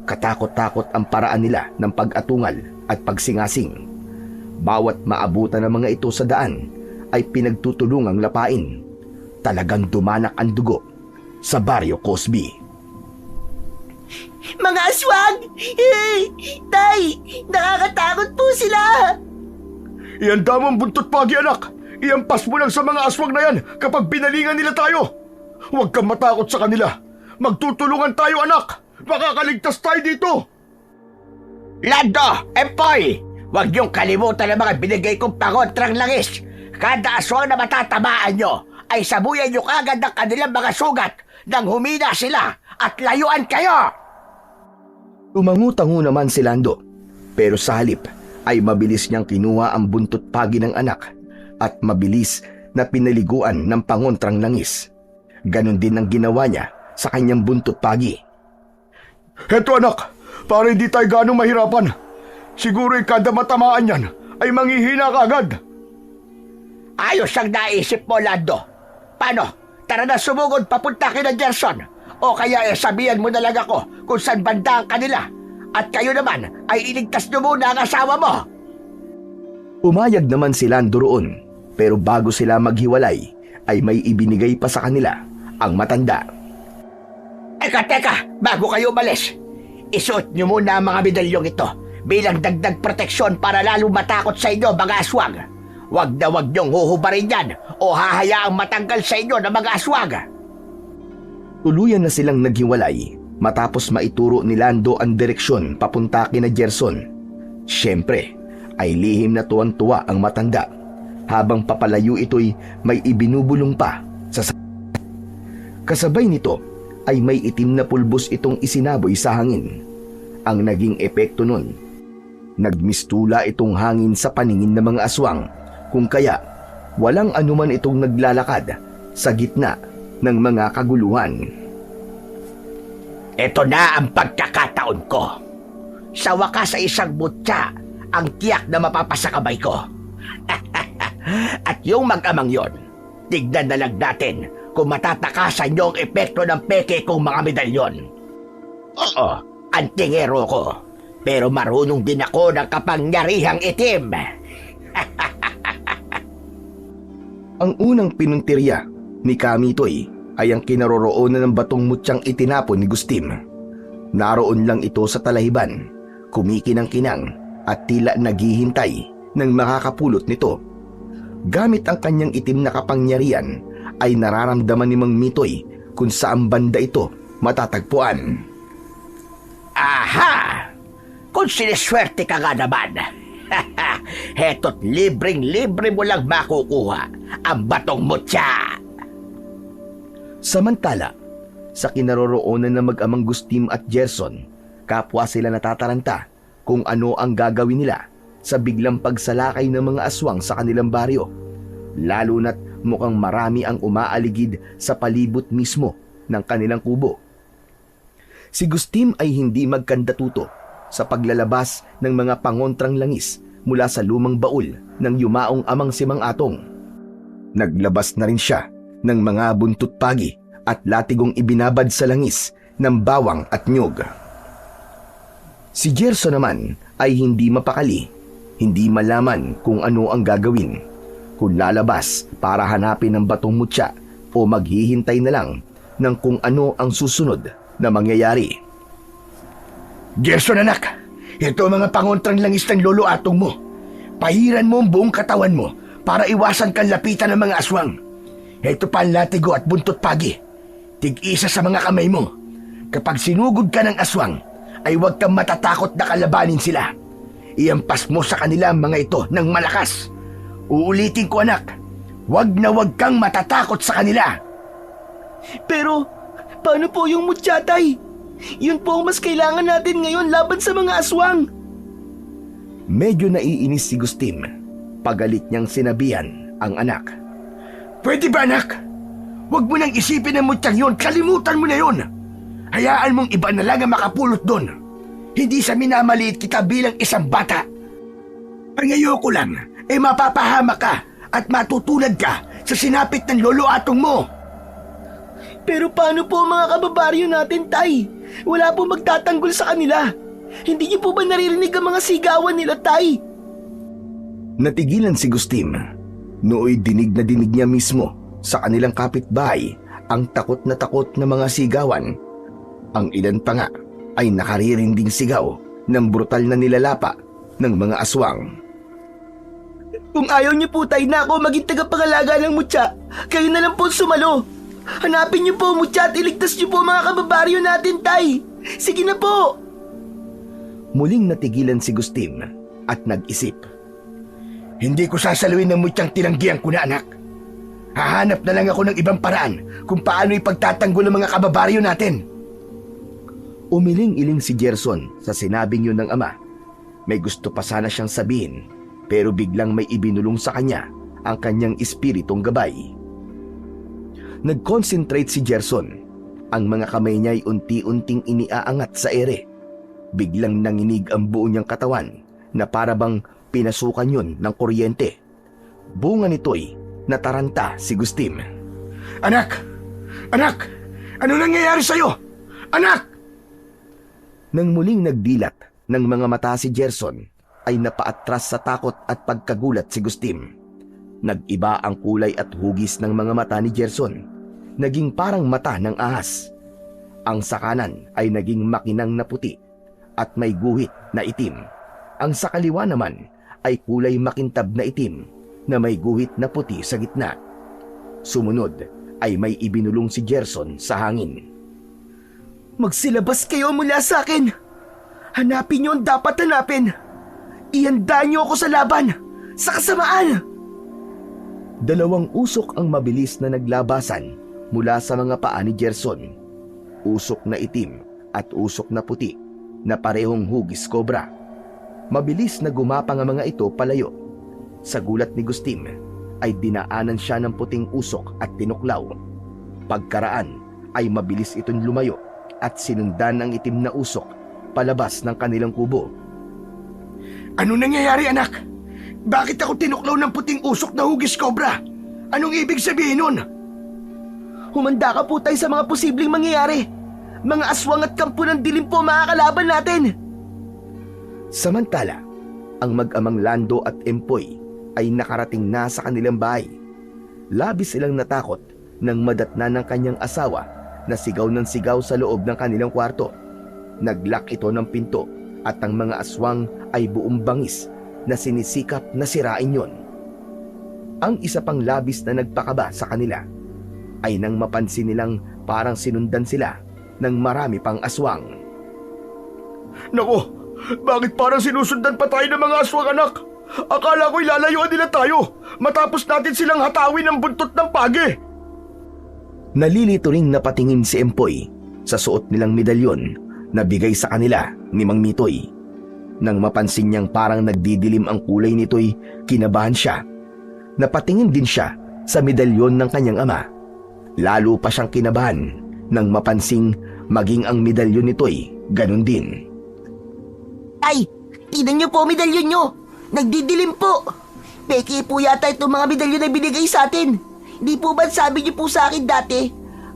Katakot-takot ang paraan nila ng pag-atungal at pagsingasing. Bawat maabutan ng mga ito sa daan ay pinagtutulungang lapain. Talagang dumanak ang dugo sa Baryo Cosby. Mga aswang! Tay! Nakakatakot po sila! Iyan damang buntot pagi, anak. Iampas mo lang sa mga aswang na yan kapag binalingan nila tayo. Huwag kang matakot sa kanila. Magtutulungan tayo, anak. Makakaligtas tayo dito. Lando! Empoy! Huwag niyong kalimutan ang mga binigay kong pangontrang langis. Kada aswang na matatamaan nyo ay sabuyan nyo kagad ang kanilang mga sugat nang humina sila at layuan kayo. Tumangu-tangu naman si Lando, pero sa halip ay mabilis niyang kinuha ang buntot pagi ng anak at mabilis na pinaliguan ng pangontrang langis. Ganon din ang ginawa niya sa kanyang buntot pagi. Heto, anak, para hindi tayo ganong mahirapan. Siguro kada matamaan yan ay manghihina ka agad. Ayos ang naisip mo, Lando. Paano? Tara na sumugod papunta kina Gerson. O kaya sabihan mo na lang ako kung saan banda ang kanila. At kayo naman ay iligtas nyo muna ang asawa mo. Umayag naman si Lando roon, pero bago sila maghiwalay ay may ibinigay pa sa kanila ang matanda. Teka, bago kayo umalis. Isuot nyo muna ang mga medalyong ito bilang dagdag proteksyon para lalo matakot sa inyo mga aswang. Huwag na huwag niyong huhubarin yan o hahayaang matanggal sa inyo ng mga aswang. Tuluyan na silang naghiwalay matapos maituro ni Lando ang direksyon papunta kina Gerson. Siyempre, ay lihim na tuwang-tuwa ang matanda habang papalayo ito'y may ibinubulong pa sa kasabay nito ay may itim na pulbos itong isinaboy sa hangin. Ang naging epekto nun, nagmistula itong hangin sa paningin ng mga aswang, kung kaya walang anuman itong naglalakad sa gitna ng mga kaguluhan. Ito na ang pagkakataon ko. Sa wakas sa isang mutya ang tiyak na mapapasakabay ko. At yung mag-amang yon, tignan na lang natin kung matatakasan niyo ang epekto ng peke kong mga medalyon. Oo, antingero ko, pero marunong din ako ng kapangyarihang itim. Ang unang pinuntirya ni Kamitoy ay ang kinaroroonan ng batong mutyang itinapon ni Gustim. Naroon lang ito sa talahiban, kumikinang-kinang at tila naghihintay ng makakapulot nito. Gamit ang kanyang itim na kapangyarihan ay nararamdaman ni Mang Mitoy kung saan banda ito matatagpuan. Aha! Kung siniswerte ka nga naman. Heto't libreng-libre mo lang makukuha ang batong mutya. Samantala, sa kinaroroonan ng mag-amang Gustim at Gerson, kapwa sila natataranta kung ano ang gagawin nila sa biglang pagsalakay ng mga aswang sa kanilang baryo, lalo na't mukhang marami ang umaaligid sa palibot mismo ng kanilang kubo. Si Gustim ay hindi magkandatuto sa paglalabas ng mga pangontrang langis mula sa lumang baul ng yumaong amang si Mang Atong. Naglabas na rin siya ng mga buntot pagi at latigong ibinabad sa langis ng bawang at nyog. Si Gerson naman ay hindi mapakali, hindi malaman kung ano ang gagawin, kung lalabas para hanapin ng batong mutya o maghihintay na lang ng kung ano ang susunod na mangyayari. Gerson anak, ito ang mga pangontrang langis ng lolo Atong mo. Pahiran mo ang buong katawan mo para iwasan kang lapitan ng mga aswang. Ito pa ang latigo at buntot pagi. Tig-isa sa mga kamay mo. Kapag sinugod ka ng aswang, ay huwag kang matatakot na kalabanin sila. Iampas mo sa kanila ang mga ito ng malakas. Uulitin ko anak, huwag na huwag kang matatakot sa kanila. Pero, paano po yung mutya, Tay? Yun po ang mas kailangan natin ngayon laban sa mga aswang. Medyo naiinis si Gustim. Pagalit niyang sinabihan ang anak. Pwede ba anak? Huwag mo nang isipin ang mutyang yun, kalimutan mo na yun. Hayaan mong iba na lang ang makapulot doon. Hindi sa minamaliit kita bilang isang bata. Ang ayoko lang, mapapahamak ka at matutulad ka sa sinapit ng lolo Atong mo. Pero paano po ang mga kababaryo natin, Tay? Wala po magtatanggol sa kanila. Hindi niyo po ba naririnig ang mga sigawan nila, Tay? Natigilan si Gustim. Nooy dinig na dinig niya mismo sa kanilang kapitbahay ang takot na mga sigawan. Ang ilan pa nga ay nakaririnding sigaw ng brutal na nilalapa ng mga aswang. Kung ayaw niyo po, Tay, na ako maging tagapangalaga ng mutya, kayo na lang po sumalo. Hanapin niyo po mutya at iligtas niyo po mga kababaryo natin, Tay. Sige na po. Muling natigilan si Gustim at nag-isip. Hindi ko sasaluin ng mutyang tinanggihan ko na anak. Hahanap na lang ako ng ibang paraan kung paano ipagtatanggol ang mga kababaryo natin. Umiling-iling si Gerson sa sinabing yun ng ama. May gusto pa sana siyang sabihin, pero biglang may ibinulong sa kanya ang kanyang espiritong gabay. Nag-concentrate si Gerson. Ang mga kamay niya ay unti-unting iniaangat sa ere. Biglang nanginig ang buo niyang katawan na parabang pinasukan yun ng kuryente. Bunga nito'y nataranta si Gustim. Anak! Anak! Ano nangyayari sa'yo? Anak! Nang muling nagdilat ng mga mata si Gerson, ay napaatras sa takot at pagkagulat si Gustim. Nag-iba ang kulay at hugis ng mga mata ni Gerson. Naging parang mata ng ahas. Ang sa kanan ay naging makinang na puti at may guhit na itim. Ang sa kaliwa naman ay kulay makintab na itim na may guhit na puti sa gitna. Sumunod ay may ibinulong si Gerson sa hangin. Magsilabas kayo mula sa akin. Hanapin niyo ang dapat hanapin. Ihanda niyo ako sa laban, sa kasamaan. Dalawang usok ang mabilis na naglabasan mula sa mga paa ni Gerson. Usok na itim at usok na puti na parehong hugis kobra. Mabilis na gumapang ang mga ito palayo. Sa gulat ni Gustim ay dinaanan siya ng puting usok at tinuklaw. Pagkaraan ay mabilis itong lumayo at sinundan ang itim na usok palabas ng kanilang kubo. Ano nangyayari anak? Bakit ako tinuklaw ng puting usok na hugis kobra? Anong ibig sabihin nun? Humanda ka po tayo sa mga posibleng mangyayari. Mga aswang at kampo ng dilim po makakalaban natin. Samantala, ang mag-amang Lando at Empoy ay nakarating na sa kanilang bahay. Labis silang natakot nang madatna ng kanyang asawa na sigaw ng sigaw sa loob ng kanilang kwarto. Naglock ito ng pinto at ang mga aswang ay buong bangis na sinisikap na sirain yon. Ang isa pang labis na nagpakaba sa kanila ay nang mapansin nilang parang sinundan sila ng marami pang aswang. Nako, bakit parang sinusundan pa tayo ng mga aswang, anak? Akala ko'y lalayuan nila tayo matapos natin silang hatawin ng buntot ng pagi. Nalilito ring napatingin si Empoy sa suot nilang medalyon na bigay sa kanila ni Mang Mitoy. Nang mapansin niyang parang nagdidilim ang kulay nito'y kinabahan siya. Napatingin din siya sa medalyon ng kanyang ama. Lalo pa siyang kinabahan nang mapansing maging ang medalyon nito'y ganun din. Ay, tingnan niyo po ang medalyon niyo. Nagdidilim po. Peke po yata itong mga medalyon na binigay sa atin. Di po ba sabi niyo po sa akin dati,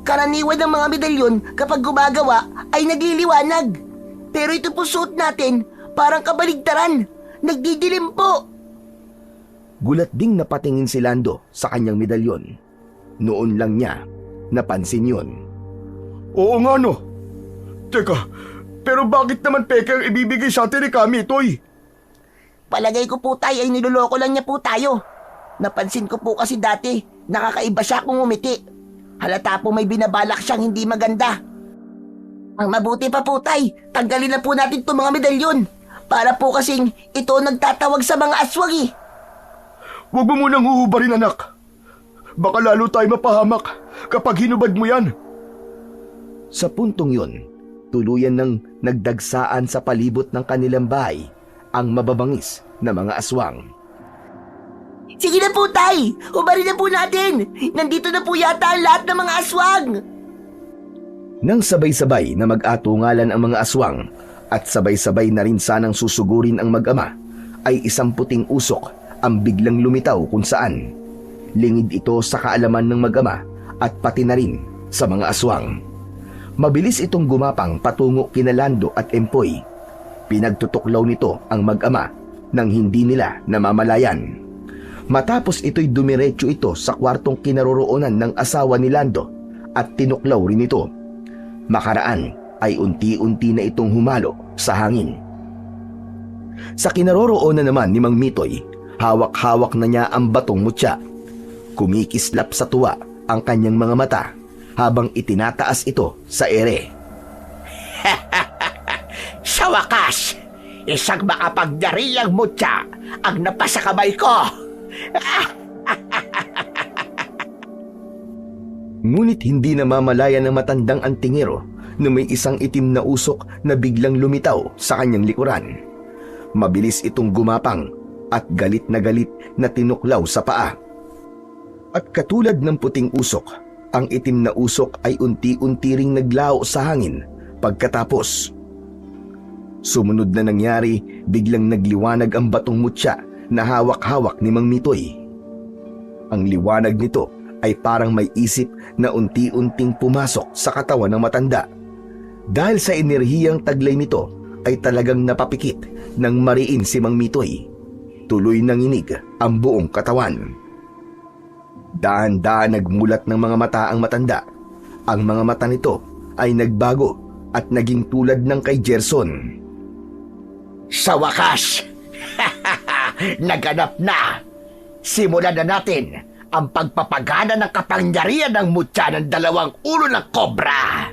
karaniwan ng mga medalyon kapag gumagawa ay nagliliwanag. Pero ito po suot natin, parang kabaligtaran. Nagdidilim po. Gulat ding napatingin si Lando sa kanyang medalyon. Noon lang niya napansin yun. Oo nga no. Teka, pero bakit naman peke ang ibibigay sa atin ni Kami, Toy? Palagay ko po tayo ay niloloko lang niya po tayo. Napansin ko po kasi dati, nakakaiba siya kung umiti. Halata po may binabalak siyang hindi maganda. Ang mabuti pa po tay, tanggalin na po natin itong mga medalyon. Para po kasing ito nagtatawag sa mga aswang eh. Huwag mo munang huhubarin, anak. Baka lalo tayo mapahamak kapag hinubad mo yan. Sa puntong yun, tuluyan ng nagdagsaan sa palibot ng kanilang bahay ang mababangis na mga aswang. Sige na po tay, hubarin na po natin. Nandito na po yata ang lahat ng mga aswang. Nang sabay-sabay na mag-atungalan ang mga aswang at sabay-sabay na rin sanang susugurin ang mag-ama, ay isang puting usok ang biglang lumitaw kung saan. Lingid ito sa kaalaman ng mag-ama at pati na rin sa mga aswang. Mabilis itong gumapang patungo kina Lando at Empoy. Pinagtutuklaw nito ang mag-ama nang hindi nila namamalayan. Matapos ito'y dumiretso ito sa kwartong kinaroroonan ng asawa ni Lando at tinuklaw rin ito. Makaraan ay unti-unti na itong humalo sa hangin. Sa kinaroroonan naman ni Mang Mitoy, hawak-hawak na niya ang batong mutya. Kumikislap sa tuwa ang kanyang mga mata habang itinataas ito sa ere. Sa wakas, isang makapagyarihang mutya ang napasa kamay ko. Ngunit hindi namamalayan ng matandang antingero na may isang itim na usok na biglang lumitaw sa kanyang likuran. Mabilis itong gumapang at galit na tinuklaw sa paa. At katulad ng puting usok, ang itim na usok ay unti-unti ring naglaho sa hangin pagkatapos. Sumunod na nangyari, biglang nagliwanag ang batong mutya na hawak-hawak ni Mang Mitoy. Ang liwanag nito ay parang may isip na unti-unting pumasok sa katawan ng matanda. Dahil sa enerhiyang taglay nito ay talagang napapikit ng mariin si Mang Mitoy. Tuloy nanginig ang buong katawan. Dahan-dahan nagmulat ng mga mata ang matanda. Ang mga mata nito ay nagbago at naging tulad ng kay Gerson. Sa wakas, naganap na. Simulan na natin ang pagpapagana ng kapangyarihan ng mutya ng dalawang ulo ng kobra.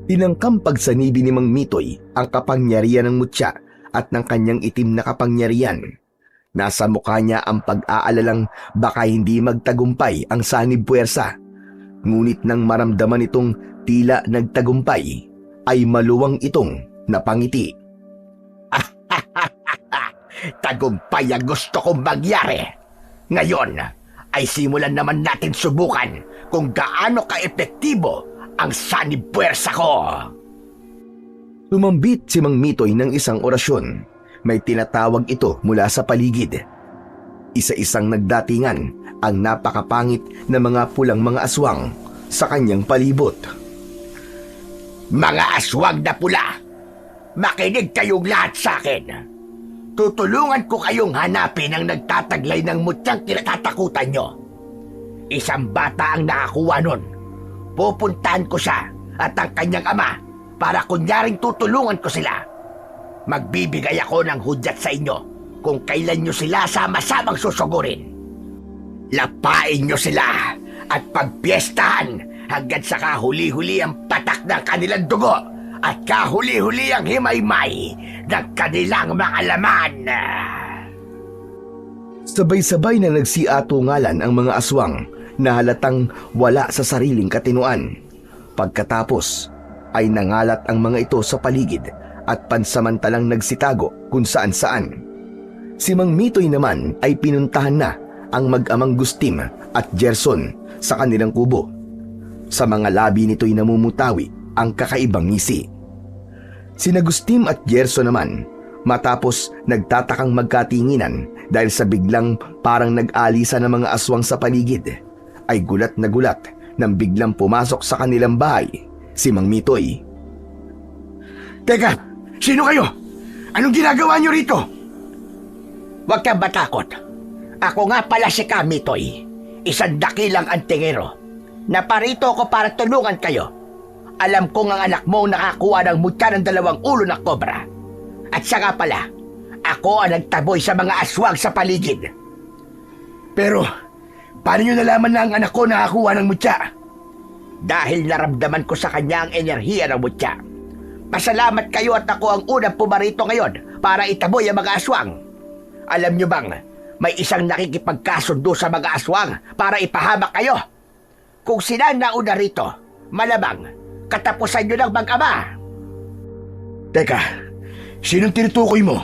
Tinangkang pagsanibi ni Mang Mitoy ang kapangyarihan ng mutya at ng kanyang itim na kapangyarihan. Nasa mukha niya ang pag-aalalang baka hindi magtagumpay ang sanib puwersa. Ngunit nang maramdaman itong tila nagtagumpay, ay maluwang itong napangiti. Tagumpay ang gusto kong mangyari. Ngayon ay simulan naman natin subukan kung gaano ka-epektibo ang sanib puwersa ko. Tumambit si Mang Mitoy ng isang orasyon. May tinatawag ito mula sa paligid. Isa-isang nagdatingan ang napakapangit na mga pulang mga aswang sa kanyang palibot. Mga aswang na pula, makinig kayong lahat sa akin. Tutulungan ko kayong hanapin ang nagtataglay ng mutyang kinatatakutan nyo. Isang bata ang nakakuha nun. Pupuntahan ko siya at ang kanyang ama para kunyaring tutulungan ko sila. Magbibigay ako ng hudyat sa inyo kung kailan nyo sila sama-samang susugurin. Lapain nyo sila at pagpiestahan hanggang sa kahuli-huli ang patak ng kanilang dugo at kahuli-huli ang himaymay ng kanilang mga laman. Sabay-sabay na nagsiatungalan ang mga aswang na halatang wala sa sariling katinuan. Pagkatapos ay nangalat ang mga ito sa paligid at pansamantalang nagsitago kung saan-saan. Si Mang Mitoy naman ay pinuntahan na ang mag-amang Gustim at Gerson sa kanilang kubo. Sa mga labi nito'y namumutawi ang kakaibang ngisi. Sina Gustim at Gerson naman, matapos nagtatakang magkatinginan dahil sa biglang parang nag-alisa ng mga aswang sa paligid, ay gulat na gulat nang biglang pumasok sa kanilang bahay si Mang Mitoy. Teka, sino kayo? Anong ginagawa nyo rito? Huwag kang matakot. Ako nga pala si Kamitoy, isang dakilang antingero. Naparito ko para tulungan kayo. Alam kong ang anak mo nakakuha ng mutya ng 2 ulo na kobra. At saka pala, ako ang nagtaboy sa mga aswang sa paligid. Pero, paano nyo nalaman na ang anak ko nakakuha ng mutya? Dahil naramdaman ko sa kanya ang enerhiya ng mutya. Pasalamat kayo at ako ang unang pumarito ngayon para itaboy ang mga aswang. Alam nyo bang, may isang nakikipagkasundo sa mga aswang para ipahamak kayo? Kung sila nauna rito, malamang katapusan nyo ng mag-ama. Teka, sinong tinutukoy mo?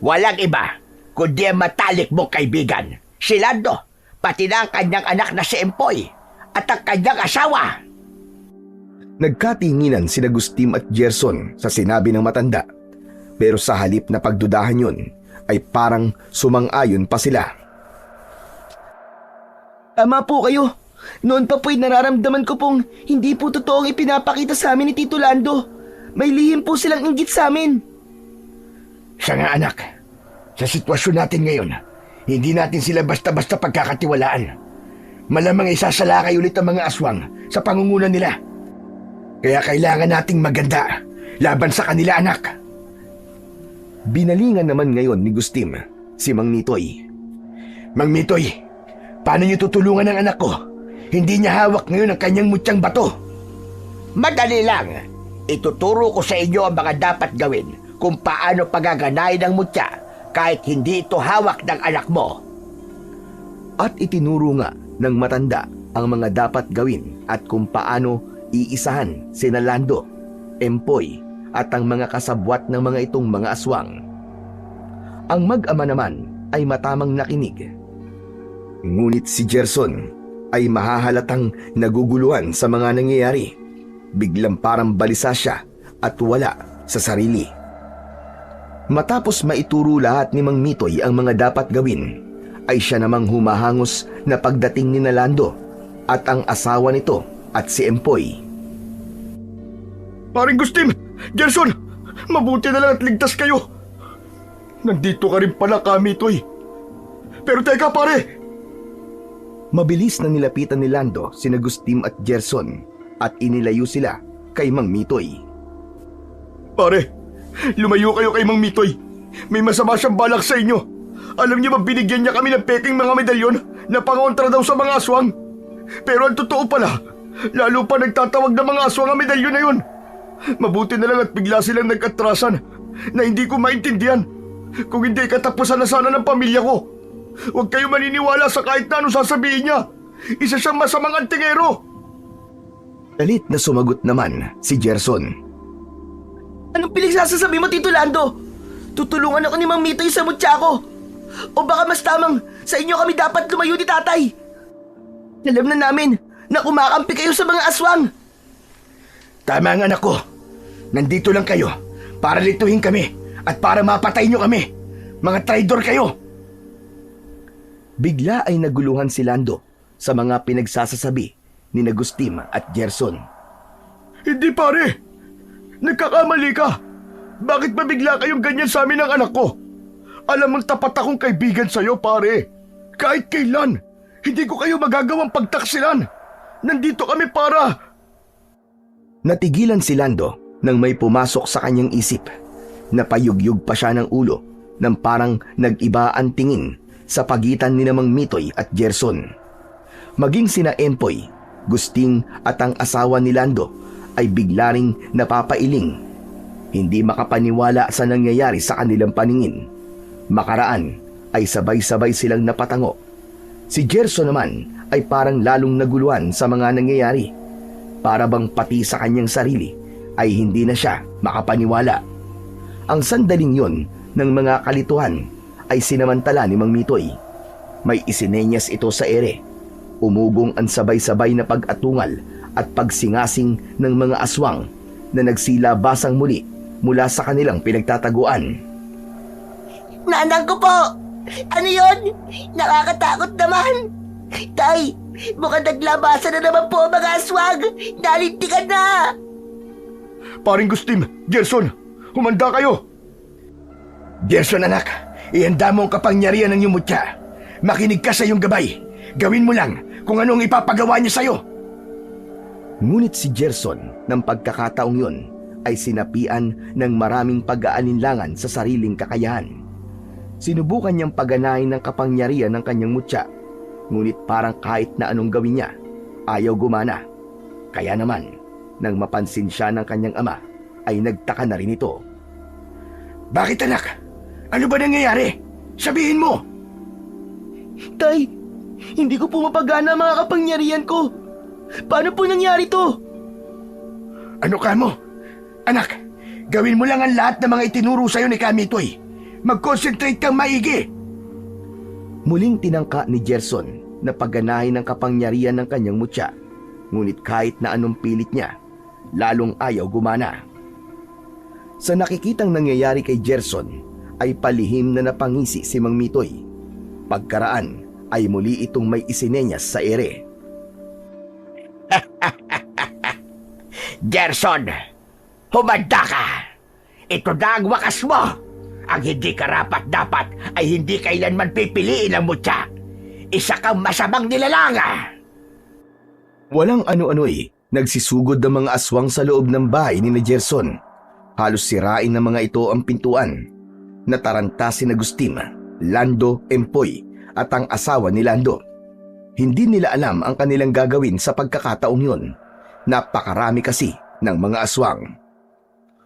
Walang iba, kundi ang matalik mong kaibigan, si Lando, pati na ang kanyang anak na si Empoy, at ang kanyang asawa. Nagkatinginan sina Gustim at Gerson sa sinabi ng matanda, pero sa halip na pagdudahan yun, ay parang sumang-ayon pa sila. Tama po kayo. Noon pa po'y nararamdaman ko pong hindi po totoong ipinapakita sa amin ni Tito Lando. May lihim po silang inggit sa amin. Siya nga anak, sa sitwasyon natin ngayon, hindi natin sila basta-basta pagkakatiwalaan. Malamang isasalakay ulit ang mga aswang sa pangunguna nila. Kaya kailangan nating maganda laban sa kanila, anak. Binalingan naman ngayon ni Gustim si Mang Mitoy. Mang Mitoy, paano niyo tutulungan ang anak ko? Hindi niya hawak ngayon ang kanyang mutyang bato. Madali lang. Ituturo ko sa inyo ang mga dapat gawin kung paano pagaganayin ang mutya kahit hindi ito hawak ng anak mo. At itinuro nga ng matanda ang mga dapat gawin at kung paano iisahan sina Lando, Empoy at ang mga kasabwat ng mga itong mga aswang. Ang mag-ama naman ay matamang nakinig. Ngunit si Gerson ay mahahalatang naguguluhan sa mga nangyayari. Biglang parang balisa siya at wala sa sarili. Matapos maituro lahat ni Mang Mitoy ang mga dapat gawin, ay siya namang humahangos na pagdating ni Nalando at ang asawa nito at si Empoy. Paring Gustim, Gerson, mabuti na lang at ligtas kayo. Nandito ka rin pala, Kamitoy. Pero teka pare! Mabilis na nilapitan ni Lando sina Gustim at Gerson at inilayo sila kay Mang Mitoy. Pare, lumayo kayo kay Mang Mitoy. May masama siyang balak sa inyo. Alam niyo ba binigyan niya kami ng peking mga medalyon na pangontra daw sa mga aswang? Pero ang totoo pala, lalo pa nagtatawag ng mga aswang ang medalyon na yun. Mabuti na lang at bigla silang nag-atrasan na hindi ko maintindihan. Kung hindi, katapusan na sana ng pamilya ko. Huwag kayo maniniwala sa kahit na ano sasabihin niya. Isa siyang masamang antingero. Galit na sumagot naman si Gerson. Anong pinagsasasabi mo, Tito Lando? Tutulungan ako ni Mang Mitoy sa mutya ko. O baka mas tamang sa inyo kami dapat lumayo ni Tatay. Alam na namin na kumakampi kayo sa mga aswang. Tama ang anak ko. Nandito lang kayo para lituhin kami at para mapatay niyo kami. Mga traidor kayo. Bigla ay naguluhan si Lando sa mga pinagsasasabi ni Gustim at Gerson. Hindi pare. Nagkakamali ka. Bakit ba bigla kayong ganyan sa amin ng anak ko? Alam mong tapat akong kaibigan sa'yo, pare. Kahit kailan, hindi ko kayo magagawang pagtaksilan. Nandito kami para... Natigilan si Lando nang may pumasok sa kanyang isip. Napayugyug pa siya ng ulo nang parang nag-iba ang tingin sa pagitan ni Mang Mitoy at Gerson. Maging sina Empoy, Gusting at ang asawa ni Lando ay bigla ring napapailing. Hindi makapaniwala sa nangyayari sa kanilang paningin. Makaraan ay sabay-sabay silang napatango. Si Gerson naman ay parang lalong naguluhan sa mga nangyayari. Para bang pati sa kanyang sarili ay hindi na siya makapaniwala. Ang sandaling yon ng mga kalituhan ay sinamantala ni Mang Mitoy. May isinenyas ito sa ere. Umugong ang sabay-sabay na pag-atungal at pagsingasing ng mga aswang na nagsilabasang muli mula sa kanilang pinagtataguan. Nanang ko po! Ano yon? Nakakatakot naman! Tay, mukhang naglabasan na naman po ang mga aswang! Nalintikan na! Paring Gustim, Gerson, humanda kayo! Gerson anak, ihanda mo ang kapangyarihan ng iyong mutya. Makinig ka sa iyong gabay. Gawin mo lang kung anong ipapagawa niya sa'yo. Ngunit si Gerson ng pagkakataong yon ay sinapian ng maraming pag-aalinlangan sa sariling kakayahan. Sinubukan niyang pagganahin ng kapangyarihan ng kanyang mutya, ngunit parang kahit na anong gawin niya, ayaw gumana. Kaya naman, nang mapansin siya ng kanyang ama, ay nagtaka na rin ito. Bakit anak? Ano ba nangyayari? Sabihin mo! Tay, hindi ko po mapagana ang mga kapangyarihan ko. Paano po nangyari to? Ano ka mo? Anak, gawin mo lang ang lahat ng mga itinuro sa'yo ni Kamitoy. Mag-concentrate kang maigi. Muling tinangka ni Gerson na pagganahin ng kapangyarihan ng kanyang mutya, ngunit kahit na anong pilit niya, lalong ayaw gumana. Sa nakikitang nangyayari kay Gerson, ay palihim na napangisi si Mang Mitoy. Pagkaraan ay muli itong may isinenyas sa ere. Gerson, humanda ka! Ito na ang wakas mo! Ang hindi karapat-dapat ay hindi kailanman pipiliin ang mutya. Isa kang masamang nilalanga! Walang ano-ano'y nagsisugod ng mga aswang sa loob ng bahay ni Gerson. Halos sirain ng mga ito ang pintuan. Nataranta si Agustin, Lando, Empoy at ang asawa ni Lando. Hindi nila alam ang kanilang gagawin sa pagkakataong yun. Napakarami kasi ng mga aswang.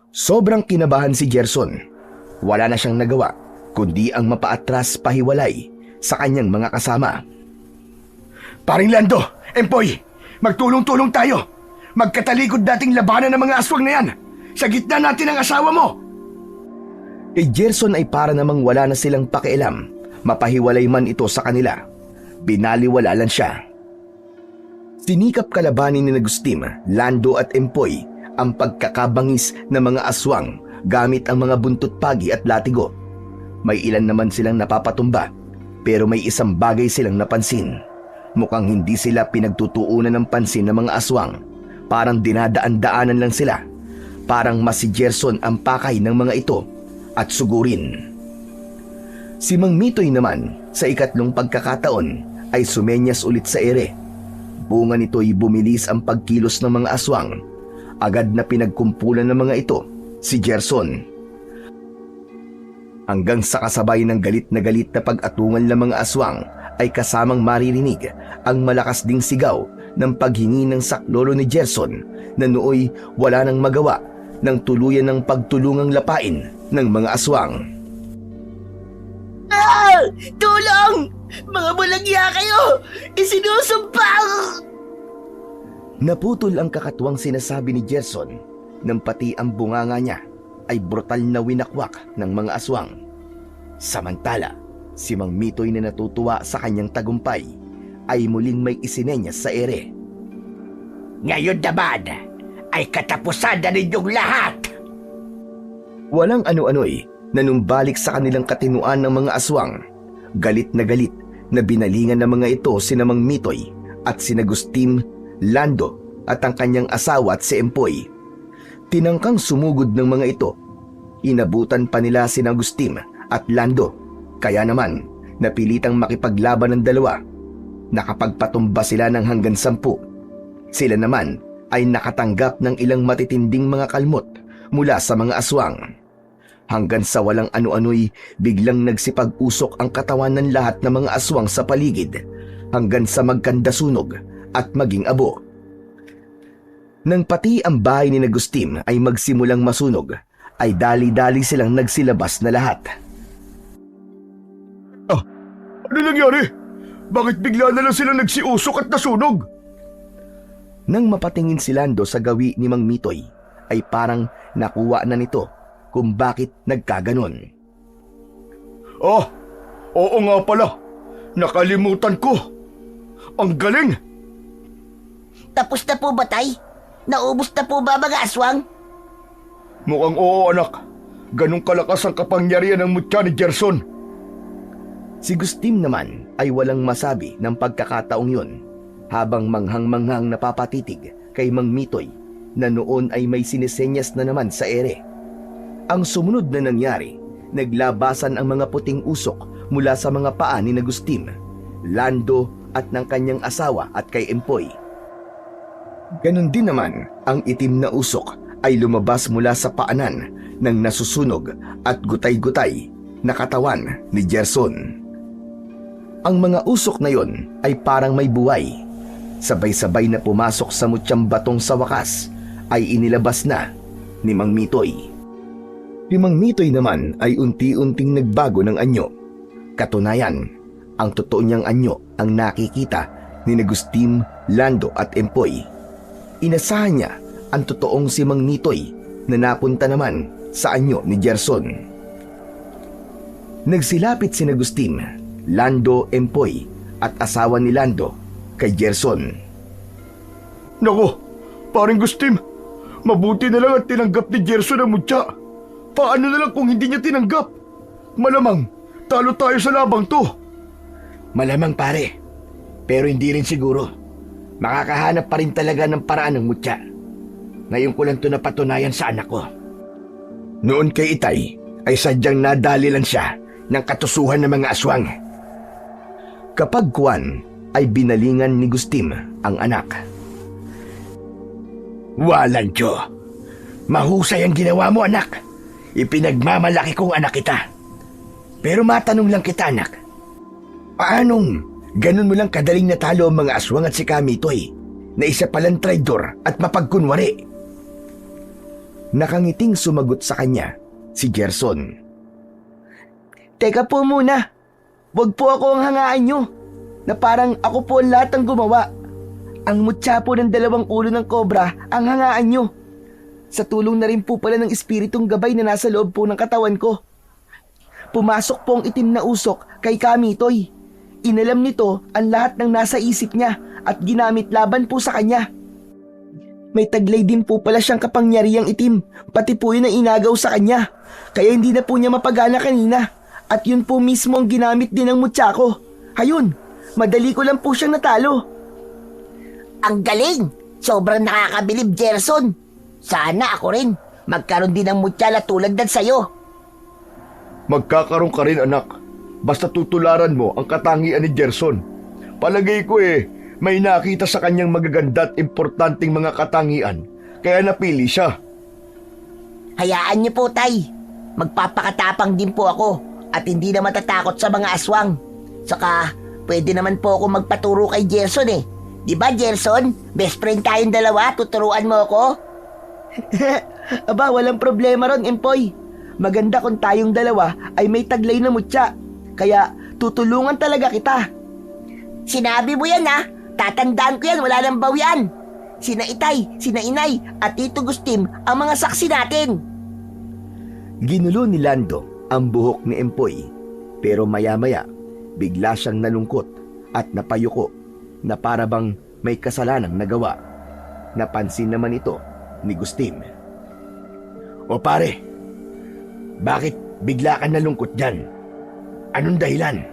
Sobrang kinabahan si Gerson. Wala na siyang nagawa kundi ang mapaatras pahiwalay sa kanyang mga kasama. Paring Lando, Empoy, magtulong-tulong tayo. Magkatalikod dating labanan ng mga aswang na yan. Sa gitna natin ang asawa mo. Kay Gerson ay para namang wala na silang pakialam. Mapahiwalay man ito sa kanila. Binaliwala lang siya. Sinikap kalabanin ni Agustin, Lando at Empoy ang pagkakabangis ng mga aswang gamit ang mga buntot pagi at latigo. May ilan naman silang napapatumba, pero may isang bagay silang napansin. Mukhang hindi sila pinagtutuunan ng pansin ng mga aswang. Parang dinadaan-daanan lang sila. Parang mas si Gerson ang pakay ng mga ito at sugurin. Si Mang Mitoy naman sa ikatlong pagkakataon ay sumenyas ulit sa ere. Bunga nito'y bumilis ang pagkilos ng mga aswang. Agad na pinagkumpulan ng mga ito si Gerson. Hanggang sa kasabay ng galit na pag-atungal ng mga aswang ay kasamang maririnig ang malakas ding sigaw ng paghingi ng saklolo ni Gerson na nooy wala nang magawa ng tuluyan ng pagtulungang lapain ng mga aswang. Ah! Tulong! Mga bulagya kayo! Isinusumpang! Naputol ang kakatuwang sinasabi ni Gerson nang pati ang bunganga niya ay brutal na winakwak ng mga aswang. Samantala, si Mang Mitoy na natutuwa sa kanyang tagumpay ay muling may isinenyas sa ere. Ngayon naman ay katapusan na ninyong lahat. Walang ano-ano'y nanumbalik sa kanilang katinuan ng mga aswang. Galit na binalingan ng mga ito sina Mang Mitoy at sina Agustin, Lando at ang kanyang asawa at si Empoy. Tinangkang sumugod ng mga ito. Inabutan pa nila sina Agustin at Lando. Kaya naman, napilitang makipaglaban ng dalawa. Nakapagpatumba sila ng hanggang 10. Sila naman ay nakatanggap ng ilang matitinding mga kalmot mula sa mga aswang. Hanggang sa walang ano-ano'y biglang nagsipag-usok ang katawan ng lahat ng mga aswang sa paligid hanggang sa magkandasunog at maging abo. Nang pati ang bahay ni Agustin ay magsimulang masunog, ay dali-dali silang nagsilabas na lahat. Ano nangyari? Bakit bigla na lang sila nagsiusok at nasunog? Nang mapatingin si Lando sa gawi ni Mang Mitoy, ay parang nakuha na nito kung bakit nagkaganon. Oo nga pala. Nakalimutan ko. Ang galing! Tapos na po ba, Tay? Naubos na po ba mga aswang? Mukhang oo, anak. Ganong kalakas ang kapangyarihan ng mutya ni Gerson. Si Gustim naman ay walang masabi ng pagkakataong yun, habang manghang-manghang napapatitig kay Mang Mitoy na noon ay may sinisenyas na naman sa ere. Ang sumunod na nangyari, naglabasan ang mga puting usok mula sa mga paa ni Agustin, Lando at ng kanyang asawa at kay Empoy. Ganon din naman ang itim na usok ay lumabas mula sa paanan ng nasusunog at gutay-gutay na katawan ni Gerson. Ang mga usok na yon ay parang may buhay. Sabay-sabay na pumasok sa mutyang batong sa wakas ay inilabas na ni Mang Mitoy. Si Mang Mitoy naman ay unti-unting nagbago ng anyo. Katunayan, ang totoo niyang anyo ang nakikita ni Agustin, Lando at Empoy. Inasahan niya ang totoong si Mang Mitoy na napunta naman sa anyo ni Gerson. Nagsilapit si Agustin, Lando, Empoy at asawa ni Lando kay Gerson. Nako, paring Gustim, mabuti na lang at tinanggap ni Gerson ang mutya. Paano na lang kung hindi niya tinanggap? Malamang, talo tayo sa labang to. Malamang pare, pero hindi rin siguro. Makakahanap pa rin talaga ng paraan ng mutya. Ngayon ko lang ito napatunayan sa anak ko. Noon kay Itay ay sadyang nadali lang siya ng katusuhan ng mga aswang. Kapag kuwan ay binalingan ni Gustim ang anak. Walang Diyo. Mahusay ang ginawa mo, anak. Ipinagmamalaki kong anak kita. Pero matanong lang kita, anak. Paanong ganun mo lang kadaling natalo ang mga aswang at si Kamitoy na isa palang traidor at mapagkunwari? Nakangiting sumagot sa kanya si Gerson. Teka po muna. Wag po ako ang hangaan nyo na parang ako po ang lahat ang gumawa. Ang mutya po ng 2 ulo ng kobra ang hangaan nyo. Sa tulong na rin po pala ng espiritong gabay na nasa loob po ng katawan ko. Pumasok po ang itim na usok kay Kamitoy. Inalam nito ang lahat ng nasa isip niya at ginamit laban po sa kanya. May taglay din po pala siyang kapangyarihang itim, pati po yun ang inagaw sa kanya. Kaya hindi na po niya mapagana kanina. At yun po mismo ang ginamit din ng mutya ko. Hayun, madali ko lang po siyang natalo. Ang galing! Sobrang nakakabilib, Gerson. Sana ako rin magkaroon din ng mutyala tulad ng sayo. Magkakaroon ka rin, anak. Basta tutularan mo ang katangian ni Gerson. Palagay ko may nakita sa kanyang magaganda at importanteng mga katangian, kaya napili siya. Hayaan niyo po, Tay. Magpapakatapang din po ako at hindi na matatakot sa mga aswang. Saka, pwede naman po ako magpaturo kay Gerson eh. Di ba, Gerson? Best friend tayong dalawa, tuturuan mo ako? Aba, walang problema ron, Empoy. Maganda kung tayong dalawa ay may taglay na mutya. Kaya, tutulungan talaga kita. Sinabi mo yan ha. Tatandaan ko yan, wala nang bawian. Sina Itay, sina Inay, at Tito Gustim ang mga saksi natin. Ginulo ni Lando ang buhok ni Empoy, pero maya-maya bigla siyang nalungkot at napayuko na para bang may kasalanang nagawa. Napansin naman ito ni Gustim. O pare, bakit bigla ka nalungkot dyan? Anong dahilan?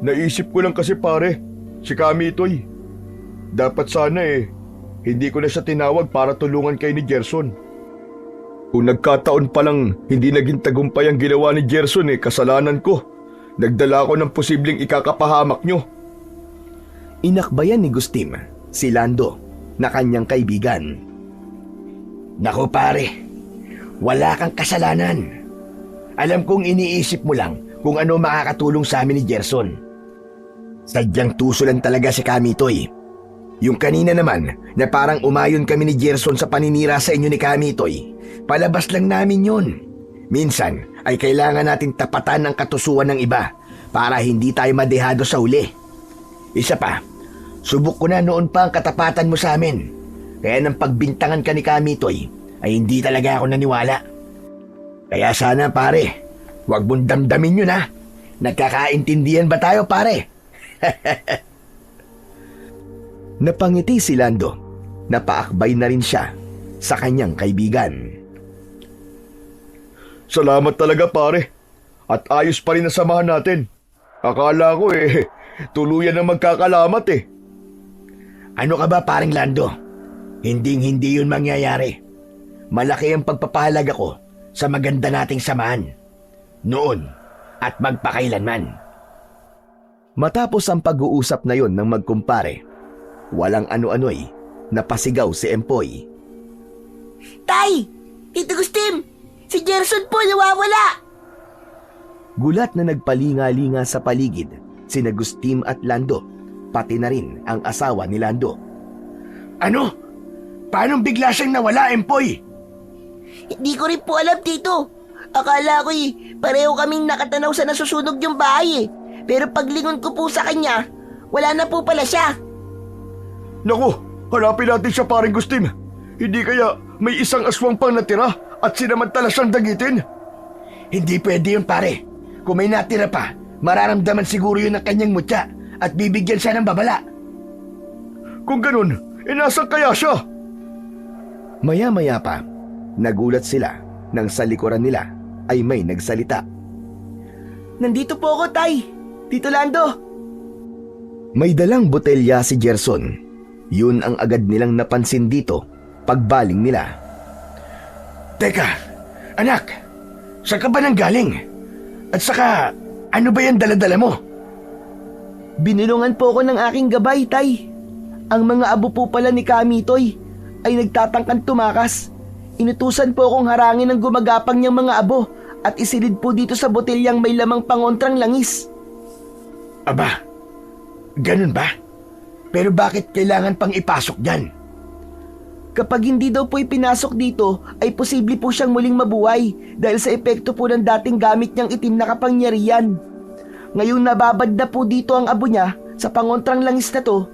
Naisip ko lang kasi pare, si Kamitoy. Dapat sana hindi ko na siya tinawag para tulungan kay ni Gerson. Kung nagkataon pa lang hindi naging tagumpay ang ginawa ni Gerson kasalanan ko. Nagdala ko ng posibleng ikakapahamak nyo. Inakbayan ni Gustim si Lando na kanyang kaibigan. Naku pare, wala kang kasalanan. Alam kong iniisip mo lang kung ano makakatulong sa amin ni Gerson. Sadyang tuso lang talaga si Kamitoy. Yung kanina naman na parang umayon kami ni Gerson sa paninira sa inyo ni Kamitoy, palabas lang namin yun. Minsan ay kailangan nating tapatan ng katusuan ng iba para hindi tayo madehado sa uli. Isa pa, subok ko na noon pa ang katapatan mo sa amin. Kaya nang pagbintangan ka ni Kamitoy ay hindi talaga ako naniwala. Kaya sana pare, huwag mong damdamin yun ha. Nagkakaintindihan ba tayo pare? Napangiti si Lando. Napaakbay na rin siya sa kanyang kaibigan. Salamat talaga pare. At ayos pa rin ang samahan natin. Akala ko tuluyan na magkakalamat eh. Ano ka ba paring Lando? Hindi yun mangyayari. Malaki ang pagpapahalaga ko sa maganda nating samahan. Noon at magpakailanman. Matapos ang pag-uusap na yon ng magkumpare, walang ano-ano'y napasigaw si Empoy. Tay! Tito Gustim! Si Gerson po nawawala! Gulat na nagpalinga-linga sa paligid sina Gustim at Lando, pati na rin ang asawa ni Lando. Ano? Paano bigla siyang nawala, Empoy? Hindi ko rin po alam, Tito. Akala ko pareho kaming nakatanaw sa nasusunog yung bahay Pero paglingon ko po sa kanya, wala na po pala siya. Naku, hanapin natin siya paring Gustim. Hindi kaya may isang aswang pang natira at sinamantala siyang dagitin? Hindi pwede yun pare. Kung may natira pa, mararamdaman siguro yun ng kanyang mutya at bibigyan siya ng babala. Kung ganun, nasan kaya siya? Maya-maya pa, nagulat sila nang sa likuran nila ay may nagsalita. Nandito po ako, Tay. Tito Lando. May dalang botelya si Gerson. Yun ang agad nilang napansin dito pagbaling nila. Teka, anak, saan ka ba nang galing? At saka, ano ba yan dala-dala mo? Binulungan po ako ng aking gabay, Tay. Ang mga abo po pala ni Kamitoy ay nagtatangkang tumakas. Inutusan po akong harangin ng gumagapang niyang mga abo at isilid po dito sa botelyang may lamang pangontrang langis. Aba, ganun ba? Pero bakit kailangan pang ipasok dyan? Kapag hindi daw po ipinasok dito, ay posible po siyang muling mabuhay dahil sa epekto po ng dating gamit niyang itim na kapangyarihan. Ngayong nababad na po dito ang abo niya sa pangontrang langis na to,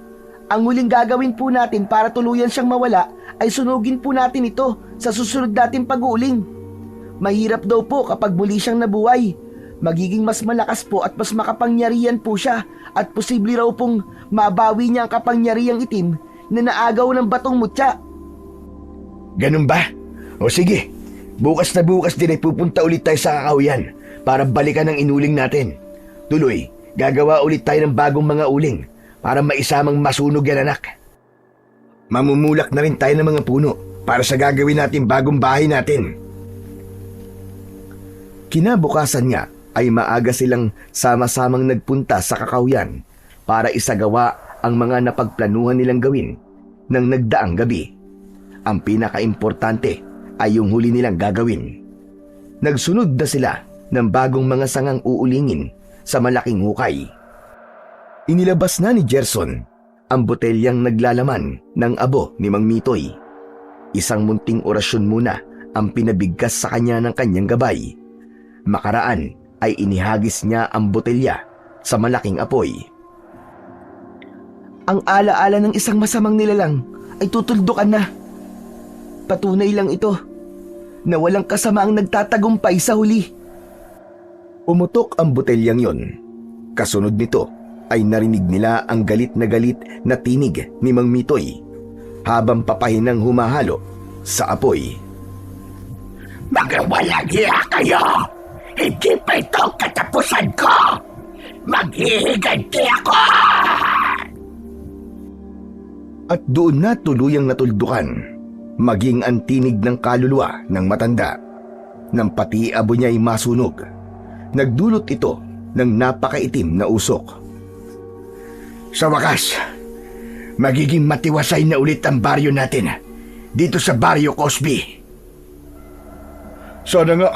ang huling gagawin po natin para tuluyan siyang mawala ay sunugin po natin ito sa susunod nating pag-uuling. Mahirap daw po kapag muli siyang nabuhay. Magiging mas malakas po at mas makapangyarihan po siya at posible raw pong mabawi niya ang kapangyarihang itim na naagaw ng batong mutya. Ganun ba? O sige, bukas na bukas din ay pupunta ulit tayo sa kakahuyan para balikan ang inuling natin. Tuloy, gagawa ulit tayo ng bagong mga uling para maisamang masunog yan, anak. Mamumulak na rin tayo ng mga puno para sa gagawin natin bagong bahay natin. Kinabukasan nga ay maaga silang sama-samang nagpunta sa kakahuyan para isagawa ang mga napagplanuhan nilang gawin ng nagdaang gabi. Ang pinakaimportante ay yung huli nilang gagawin. Nagsunod na sila ng bagong mga sangang uulingin sa malaking hukay. Inilabas na ni Gerson ang botelyang naglalaman ng abo ni Mang Mitoy. Isang munting orasyon muna ang pinabigkas sa kanya ng kanyang gabay. Makaraan ay inihagis niya ang botelya sa malaking apoy. Ang alaala ng isang masamang nilalang ay tutuldukan na. Patunay lang ito na walang kasamaang nagtatagumpay sa huli. Umutok ang botelyang yon. Kasunod nito ay narinig nila ang galit na tinig ni Mang Mitoy habang papahinang humahalo sa apoy. Mga walang hiya kayo! Hindi pa ito katapusan ko! Maghihiganti ako! At doon na tuluyang natuldukan, maging ang tinig ng kaluluwa ng matanda. Nang pati abo niya ay masunog, nagdulot ito ng napakaitim na usok. Sa wakas, magiging matiwasay na ulit ang baryo natin dito sa Baryo Cosby. Sana nga,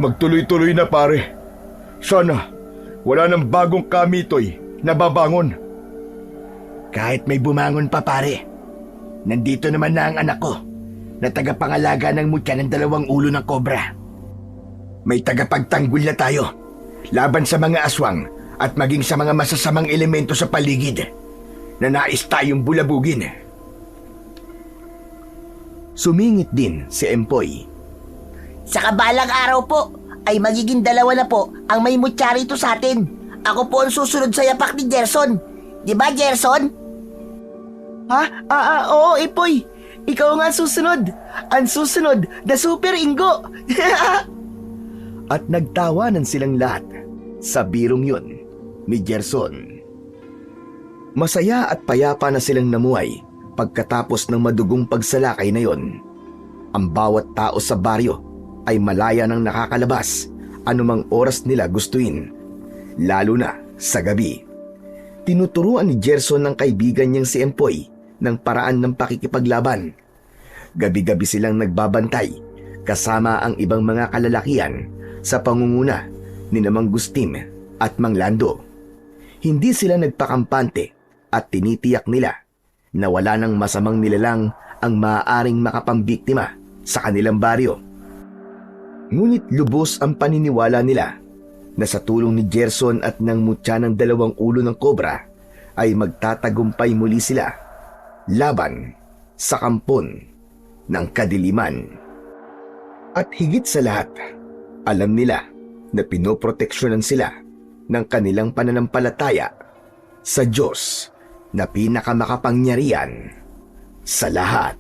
magtuloy-tuloy na pare. Sana, wala nang bagong kamitoy na babangon. Kahit may bumangon pa pare, nandito naman na ang anak ko na tagapangalaga ng mutya ng 2 ulo ng kobra. May tagapagtanggol na tayo laban sa mga aswang at maging sa mga masasamang elemento sa paligid na nais tayong bulabugin. Sumingit din si Empoy. Sa kabalang araw po, ay magiging 2 na po ang may mutya rito sa atin. Ako po ang susunod sa yapak ni Gerson. Di ba, Gerson? Ha? Oo, Ipoy. Ikaw nga susunod. Ang susunod na Super Ingo. At nagtawanan silang lahat sa birong yun ni Gerson. Masaya at payapa na silang namuhay pagkatapos ng madugong pagsalakay na yon. Ang bawat tao sa baryo ay malaya nang nakakalabas anumang oras nila gustuin, lalo na sa gabi. Tinuturuan ni Gerson ng kaibigan niyang si Empoy ng paraan ng pakikipaglaban. Gabi-gabi silang nagbabantay kasama ang ibang mga kalalakihan sa pangunguna ni Mang Gustim at Mang Lando. Hindi sila nagpakampante at tinitiyak nila na wala nang masamang nilalang ang maaaring makapambiktima sa kanilang baryo. Ngunit lubos ang paniniwala nila na sa tulong ni Gerson at ng mutya ng 2 ulo ng kobra ay magtatagumpay muli sila laban sa kampon ng kadiliman. At higit sa lahat, alam nila na pinoproteksyonan sila ng kanilang pananampalataya sa Diyos na pinakamakapangyarihan sa lahat.